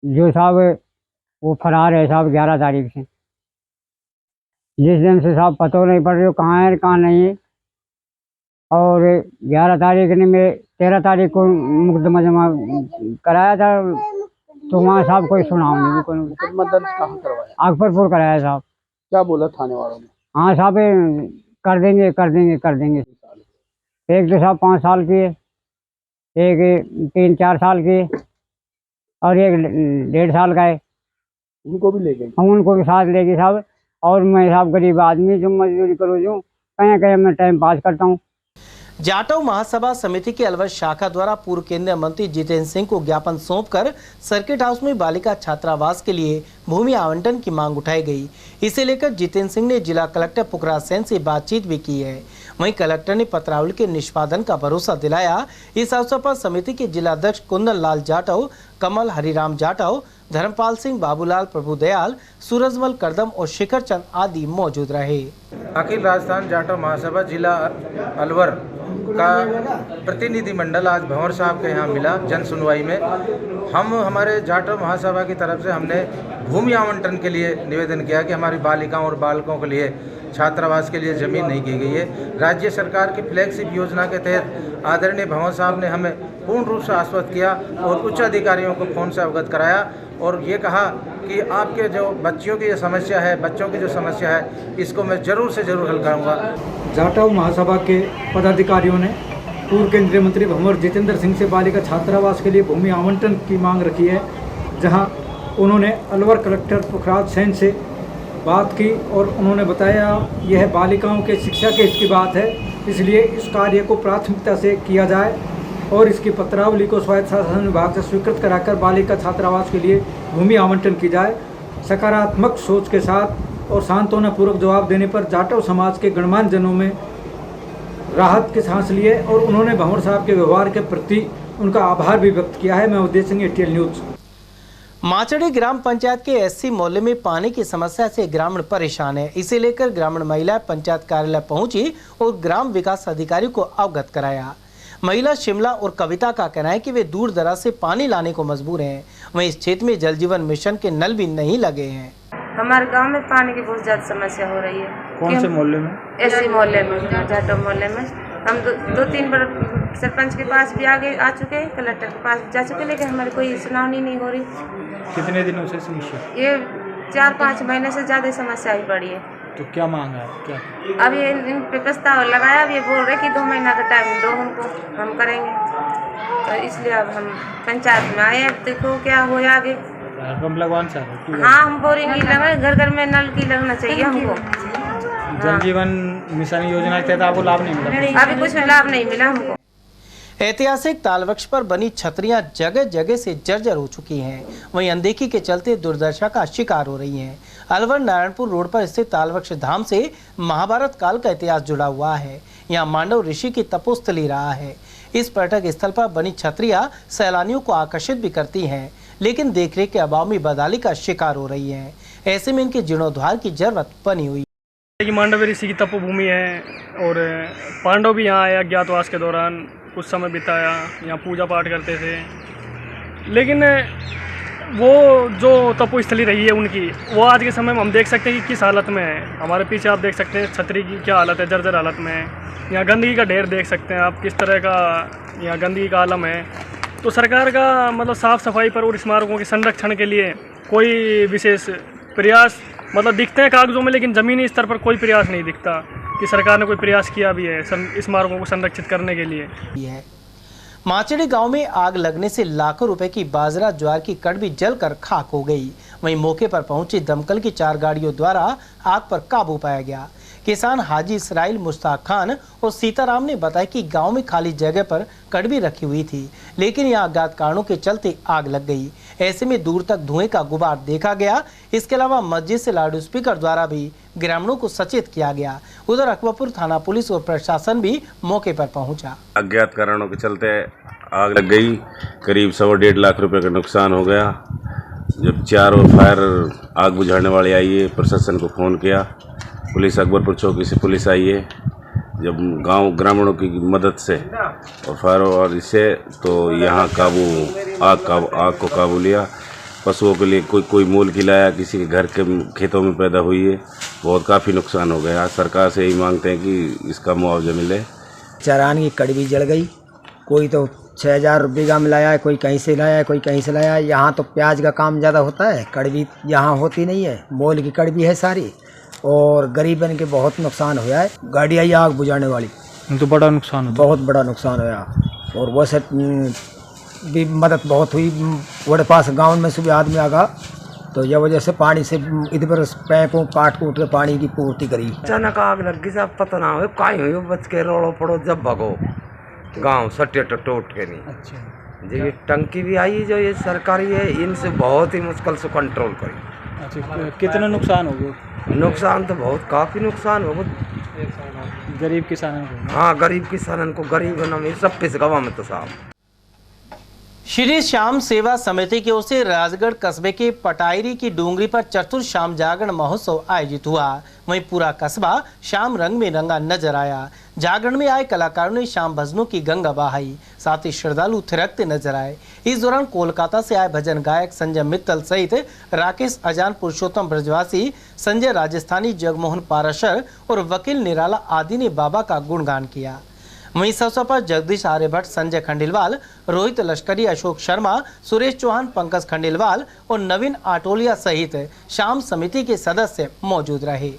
जो साहब वो फरार है साहब 11 तारीख से। जिस दिन से साहब पता नहीं पड़ रही कहाँ है कहाँ नहीं है। और 11 तारीख ने मैं 13 तारीख को मुकदमा जमा कराया था, तो वहाँ साहब कोई सुनाव नहीं। मुकदमा दर्ज कहाँ करवाया? अकबरपुर कराया साहब। क्या बोला थाने वालों ने? हाँ साहब कर देंगे कर देंगे कर देंगे। एक तो साहब 5 साल की है, एक 3-4 साल की है और एक 1.5 साल का है। उनको भी ले गए? हम उनको भी साथ ले गए साहब। और मैं साहब गरीब आदमी जो मजदूरी करूँ जो कहीं कहीं मैं टाइम पास करता हूँ। जाटव महासभा समिति की अलवर शाखा द्वारा पूर्व केंद्रीय मंत्री जितेंद्र सिंह को ज्ञापन सौंपकर सर्किट हाउस में बालिका छात्रावास के लिए भूमि आवंटन की मांग उठाई गई। इसे लेकर जितेंद्र सिंह ने जिला कलेक्टर पुखराज सेन से बातचीत भी की है। वहीं कलेक्टर ने पत्रावली के निष्पादन का भरोसा दिलाया। इस अवसर पर समिति के जिलाध्यक्ष कुंदन लाल जाटव, कमल हरिराम जाटव, धर्मपाल सिंह, बाबूलाल प्रभुदयाल, सूरजमल करदम और शिखर चंद आदि मौजूद रहे। अखिल राजस्थान जाटव महासभा जिला अलवर का प्रतिनिधिमंडल आज भंवर साहब के यहाँ मिला जन सुनवाई में। हम हमारे जाटव महासभा की तरफ से हमने भूमि आवंटन के लिए निवेदन किया कि हमारी बालिकाओं और बालकों के लिए छात्रावास के लिए ज़मीन नहीं की गई है। राज्य सरकार की फ्लैगशिप योजना के तहत आदरणीय भंवर साहब ने हमें पूर्ण रूप से आश्वस्त किया और उच्च अधिकारियों को फ़ोन से अवगत कराया और ये कहा कि आपके जो बच्चियों की जो समस्या है, बच्चों की जो समस्या है, इसको मैं ज़रूर से ज़रूर हल करूँगा। जाटव महासभा के पदाधिकारियों ने पूर्व केंद्रीय मंत्री भंवर जितेंद्र सिंह से बालिका छात्रावास के लिए भूमि आवंटन की मांग रखी है, जहां उन्होंने अलवर कलेक्टर पुखराज सेन से बात की और उन्होंने बताया यह बालिकाओं के शिक्षा के हित की बात है, इसलिए इस कार्य को प्राथमिकता से किया जाए और इसकी पत्रावली को स्वायत्त शासन विभाग से स्वीकृत कराकर बालिका छात्रावास के लिए भूमि आवंटन की जाए। सकारात्मक सोच के साथ और सांत्वनापूर्वक जवाब देने पर जाटव समाज के गणमान्य जनों में राहत की सांस लिए और उन्होंने भंवर साहब के व्यवहार के प्रति उनका आभार भी व्यक्त किया है। मैं उदय सिंह, एटीएल न्यूज़। माचड़ी ग्राम पंचायत के एससी मोहल्ले में पानी की समस्या से ग्रामीण परेशान है। इसे लेकर ग्रामीण महिला पंचायत कार्यालय पहुंची और ग्राम विकास अधिकारी को अवगत कराया। महिला शिमला और कविता का कहना है कि वे दूर दराज से पानी लाने को मजबूर हैं। वहीं इस क्षेत्र में जल जीवन मिशन के नल भी नहीं लगे हैं। हमारे गांव में पानी की बहुत ज्यादा समस्या हो रही है। कौन से मोहल्ले में? एससी मोहल्ले में, जाटव मोहल्ले में। हम दो तीन बार सरपंच के पास भी आ चुके हैं, कलेक्टर के पास जा चुके, लेकिन हमारी कोई सुनवाई नहीं हो रही। कितने दिनों से समस्या? ये 4-5 महीने से ज्यादा समस्या ही पड़ी है। तो क्या मांग है? क्या अब ये इन पे प्रस्ताव लगाया, अब ये बोल रहे कि 2 महीना का टाइम दो हमको, हम करेंगे। तो इसलिए अब हम पंचायत में आए, अब देखो क्या हो आगे। पंप लगवाना चाह रहे? हाँ, हम बोरिंग ही लगाए, घर घर में नल की लगना चाहिए हमको। जल जीवन मिशन योजना के तहत आपको लाभ नहीं मिला? अभी कुछ लाभ नहीं मिला हमको। ऐतिहासिक तालवृक्ष पर बनी छतरियां जगह जगह से जर्जर हो चुकी हैं। वहीं अनदेखी के चलते दुर्दशा का शिकार हो रही हैं। अलवर नारायणपुर रोड पर स्थित तालवृक्ष धाम से महाभारत काल का इतिहास जुड़ा हुआ है। यहाँ मांडव ऋषि की तपोस्थली रहा है। इस पर्यटक स्थल पर बनी छतरियां सैलानियों को आकर्षित भी करती हैं, लेकिन देखरेख के अभाव में बदहाली का शिकार हो रही है। ऐसे में इनके जीर्णोद्धार की जरूरत बनी हुई है। मांडव ऋषि की तपोभूमि है और पांडव भी यहाँ आए अज्ञातवास के दौरान, कुछ समय बिताया, यहाँ पूजा पाठ करते थे। लेकिन वो जो तपोस्थली रही है उनकी, वो आज के समय में हम देख सकते हैं कि किस हालत में है। हमारे पीछे आप देख सकते हैं छतरी की क्या हालत है, जर्जर हालत में है। यहाँ गंदगी का ढेर देख सकते हैं आप, किस तरह का यहाँ गंदगी का आलम है। तो सरकार का मतलब साफ़ सफाई पर और स्मारकों के संरक्षण के लिए कोई विशेष प्रयास मतलब दिखते हैं कागजों में, लेकिन ज़मीनी स्तर पर कोई प्रयास नहीं दिखता कि सरकार ने कोई प्रयास किया भी है स्मारकों को संरक्षित करने के लिए। माचड़ी गांव में आग लगने से लाखों रुपए की बाजरा ज्वार की कड़बी जलकर खाक हो गई। वहीं मौके पर पहुंची दमकल की 4 गाड़ियों द्वारा आग पर काबू पाया गया। किसान हाजी इसराइल, मुश्ताक खान और सीताराम ने बताया कि गांव में खाली जगह पर कड़बी रखी हुई थी, लेकिन यहां अज्ञात कारणों के चलते आग लग गई। ऐसे में दूर तक धुएं का गुबार देखा गया। इसके अलावा मस्जिद से लाउड स्पीकर द्वारा भी ग्रामीणों को सचेत किया गया। उधर अकबरपुर थाना पुलिस और प्रशासन भी मौके पर पहुंचा। अज्ञात कारणों के चलते आग लग गई। करीब 1.25 लाख रुपए का नुकसान हो गया। जब 4 फायर आग बुझाने वाले आई है, प्रशासन को फ़ोन किया, पुलिस अकबरपुर चौकी से पुलिस आई है। जब गांव ग्रामीणों की मदद से और फायर और इससे तो यहाँ आग को काबू लिया। पशुओं के लिए कोई मूल खिलाया, किसी के घर के खेतों में पैदा हुई है, बहुत काफ़ी नुकसान हो गया। सरकार से यही मांगते हैं कि इसका मुआवजा मिले। चरान की कड़वी जल गई, कोई तो 6000 बीघा में लाया है, कोई कहीं से लाया है, कोई कहीं से लाया है। यहाँ तो प्याज का काम ज़्यादा होता है, कड़वी यहाँ होती नहीं है, मोल की कड़वी है सारी, और गरीबन के बहुत नुकसान हुआ है। गाड़ी आई आग बुझाने वाली तो बड़ा नुकसान हुआ, बहुत बड़ा नुकसान हुआ। और वो से भी मदद बहुत हुई। बड़े पास गाँव में सुबह आदमी आ गया, तो यह वजह से पानी से इधर पैपों काट कूट के पानी की पूर्ति करी। अचानक आग लग गई, सब पता ना हो काई हुई, बच के रोड़ो पड़ो जब भगो गांव सट्टे टोट के नहीं। अच्छा जी, ये टंकी भी आई जो ये सरकारी है, इनसे बहुत ही मुश्किल से कंट्रोल करी। अच्छा, कितना नुकसान हो गया? नुकसान तो बहुत काफ़ी नुकसान हो गया गरीब किसानों को। हाँ, गरीब किसानों को, गरीब में सब पिस गवा में तो साहब। श्री श्याम सेवा समिति की ओर से राजगढ़ कस्बे के पटायरी की डूंगरी पर चतुर शाम जागरण महोत्सव आयोजित हुआ। वहीं पूरा कस्बा शाम रंग में रंगा नजर आया। जागरण में आए कलाकारों ने शाम भजनों की गंगा बहाई, साथ ही श्रद्धालु थिरकते नजर आए। इस दौरान कोलकाता से आए भजन गायक संजय मित्तल सहित राकेश अजान, पुरुषोत्तम ब्रजवासी, संजय राजस्थानी, जगमोहन पाराशर और वकील निराला आदि ने बाबा का गुणगान किया। वहीं इस अवसर पर जगदीश आर्यभट्ट, संजय खंडेलवाल, रोहित लश्करी, अशोक शर्मा, सुरेश चौहान, पंकज खंडेलवाल और नवीन आटोलिया सहित शाम समिति के सदस्य मौजूद रहे।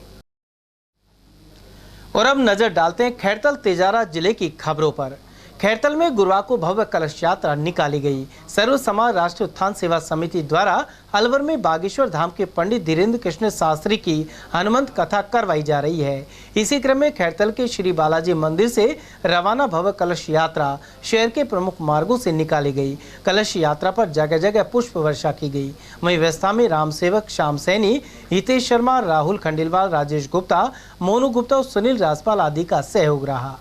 और अब नजर डालते हैं खैरतल तेजारा जिले की खबरों पर। खैरतल में गुरुवार को भव्य कलश यात्रा निकाली गई। सर्व समाज राष्ट्रीय उत्थान सेवा समिति द्वारा अलवर में बागेश्वर धाम के पंडित धीरेन्द्र कृष्ण शास्त्री की हनुमंत कथा करवाई जा रही है। इसी क्रम में खैरतल के श्री बालाजी मंदिर से रवाना भव्य कलश यात्रा शहर के प्रमुख मार्गों से निकाली गई। कलश यात्रा पर जगह जगह पुष्प वर्षा की गई। वहीं व्यवस्था में राम सेवक, श्याम सैनी, हितेश शर्मा, राहुल खंडेलवाल, राजेश गुप्ता, मोनू गुप्ता और सुनील राजपाल आदि का सहयोग रहा।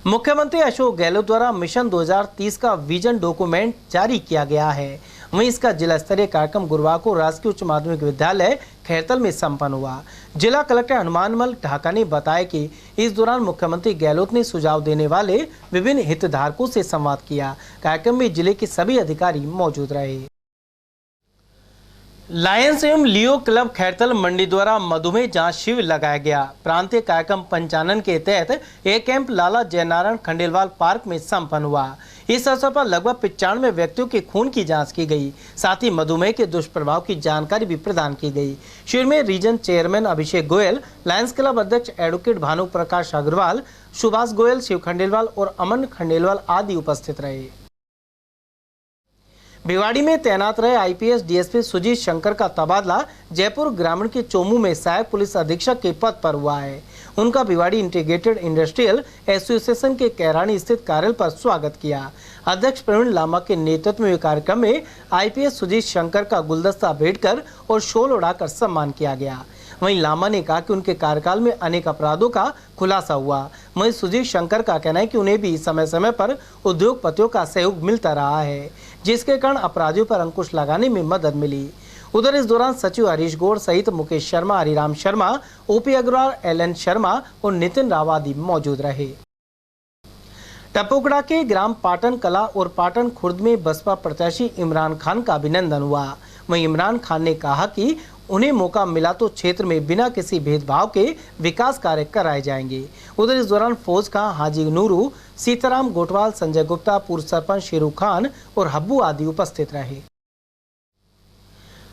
मुख्यमंत्री अशोक गहलोत द्वारा मिशन 2030 का विजन डॉक्यूमेंट जारी किया गया है। वहीं इसका जिला स्तरीय कार्यक्रम गुरुवार को राजकीय उच्च माध्यमिक विद्यालय खैरतल में संपन्न हुआ। जिला कलेक्टर हनुमानमल ढाका ने बताया कि इस दौरान मुख्यमंत्री गहलोत ने सुझाव देने वाले विभिन्न हितधारकों से संवाद किया। कार्यक्रम में जिले के सभी अधिकारी मौजूद रहे। लायंस एवं लियो क्लब खैरतल मंडी द्वारा मधुमेह जांच शिविर लगाया गया। प्रांतीय कार्यक्रम पंचानन के तहत एक कैंप लाला जयनारायण खंडेलवाल पार्क में संपन्न हुआ। इस अवसर पर लगभग 95 व्यक्तियों के खून की जांच की गई। साथ ही मधुमेह के दुष्प्रभाव की जानकारी भी प्रदान की गई। शिविर में रीजन चेयरमैन अभिषेक गोयल, लायंस क्लब अध्यक्ष एडवोकेट भानु प्रकाश अग्रवाल, सुभाष गोयल, शिव खंडेलवाल और अमन खंडेलवाल आदि उपस्थित रहे। भिवाड़ी में तैनात रहे आईपीएस डीएसपी सुजीत शंकर का तबादला जयपुर ग्रामीण के चोमू में सहायक पुलिस अधीक्षक के पद पर हुआ है। उनका भिवाड़ी इंटीग्रेटेड इंडस्ट्रियल एसोसिएशन के कैरानी स्थित कार्यालय पर स्वागत किया। अध्यक्ष प्रवीण लामा के नेतृत्व में कार्यक्रम में आईपीएस सुजीत शंकर का गुलदस्ता भेंटकर और शॉल उड़ाकर सम्मान किया गया। वहीं लामा ने कहा कि उनके कार्यकाल में अनेक अपराधों का खुलासा हुआ। वहीं सुजीत शंकर का कहना है कि उन्हें भी समय समय पर उद्योगपतियों का सहयोग मिलता रहा है, जिसके कारण अपराधियों पर अंकुश लगाने में मदद मिली। उधर इस दौरान सचिव हरीश गौड़ सहित मुकेश शर्मा, हरिराम शर्मा, ओपी अग्रवाल, एलएन शर्मा और नितिन राव आदि मौजूद रहे। टपोकड़ा के ग्राम पाटन कला और पाटन खुर्द में बसपा प्रत्याशी इमरान खान का अभिनंदन हुआ। वहीं इमरान खान ने कहा कि उन्हें मौका मिला तो क्षेत्र में बिना किसी भेदभाव के विकास कार्य कराए जाएंगे। उधर इस दौरान फौज खां, हाजी नूरू, सीताराम गोटवाल, संजय गुप्ता, पूर्व सरपंच शेरू खान और हब्बू आदि उपस्थित रहे।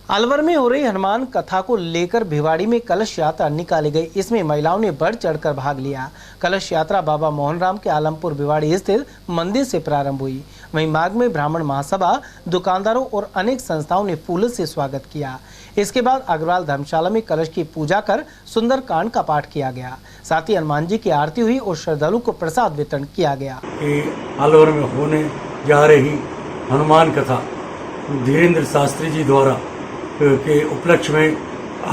अलवर में हो रही हनुमान कथा को लेकर भिवाड़ी में कलश यात्रा निकाली गई। इसमें महिलाओं ने बढ़ चढ़कर भाग लिया। कलश यात्रा बाबा मोहन राम के आलमपुर भिवाड़ी स्थित मंदिर से प्रारंभ हुई। वहीं मार्ग में ब्राह्मण महासभा, दुकानदारों और अनेक संस्थाओं ने फूलों से स्वागत किया। इसके बाद अग्रवाल धर्मशाला में कलश की पूजा कर सुंदर कांड का पाठ किया गया। साथ ही हनुमान जी की आरती हुई और श्रद्धालु को प्रसाद वितरण किया गया। अलवर में होने जा रही हनुमान कथा धीरेन्द्र शास्त्री जी द्वारा के उपलक्ष्य में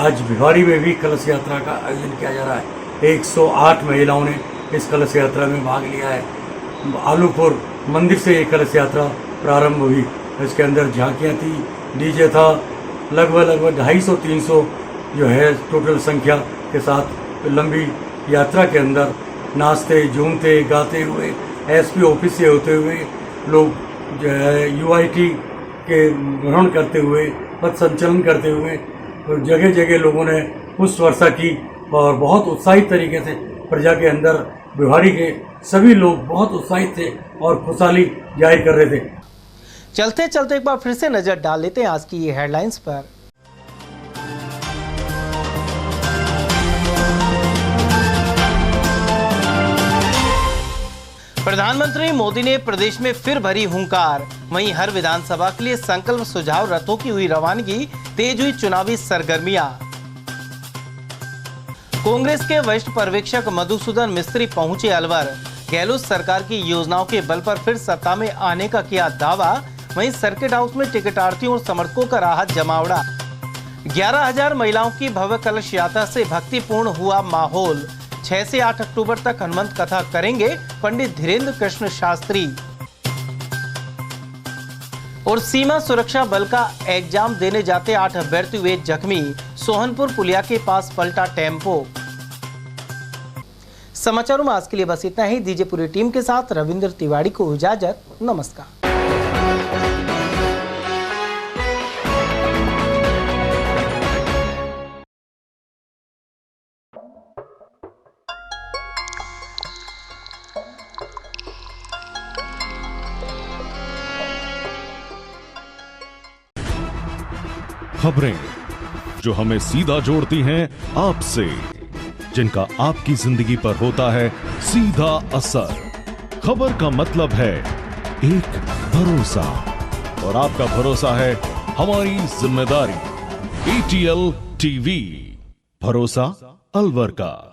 आज भिवाड़ी में भी कलश यात्रा का आयोजन किया जा रहा है। 108 महिलाओं ने इस कलश यात्रा में भाग लिया है। आलूपुर मंदिर से ये कलश यात्रा प्रारंभ हुई। इसके अंदर झांकियाँ थी, डीजे था, लगभग 250-300 जो है टोटल संख्या के साथ लंबी यात्रा के अंदर नाचते, झूमते, गाते हुए एसपी ऑफिस से होते हुए लोग जो है यूआईटी के ग्रहण करते हुए, पथ संचलन करते हुए जगह जगह लोगों ने पुष्प वर्षा की और बहुत उत्साहित तरीके से प्रजा के अंदर भिवाड़ी के सभी लोग बहुत उत्साहित थे और खुशहाली जाहिर कर रहे थे। चलते चलते एक बार फिर से नजर डाल लेते हैं आज की ये हेडलाइंस पर। प्रधानमंत्री मोदी ने प्रदेश में फिर भरी हुंकार। वहीं हर विधानसभा के लिए संकल्प सुझाव रथों की हुई रवानगी, तेज हुई चुनावी सरगर्मियां। कांग्रेस के वरिष्ठ पर्यवेक्षक मधुसूदन मिस्त्री पहुंचे अलवर। गहलोत सरकार की योजनाओं के बल पर फिर सत्ता में आने का किया दावा। वहीं सर्किट हाउस में टिकटार्थियों और समर्थकों का रहा जमावड़ा। 11,000 महिलाओं की भव्य कलश यात्रा से भक्तिपूर्ण हुआ माहौल। 6 से 8 अक्टूबर तक हनुमंत कथा करेंगे पंडित धीरेन्द्र कृष्ण शास्त्री। और सीमा सुरक्षा बल का एग्जाम देने जाते 8 अभ्यर्थी हुए जख्मी, सोहनपुर पुलिया के पास पलटा टेम्पो। समाचारों में आज के लिए बस इतना ही। दीजिए पूरी टीम के साथ रविंद्र तिवारी को इजाजत। नमस्कार। खबरें जो हमें सीधा जोड़ती हैं आपसे, जिनका आपकी जिंदगी पर होता है सीधा असर। खबर का मतलब है एक भरोसा, और आपका भरोसा है हमारी जिम्मेदारी। ATL TV, भरोसा अलवर का।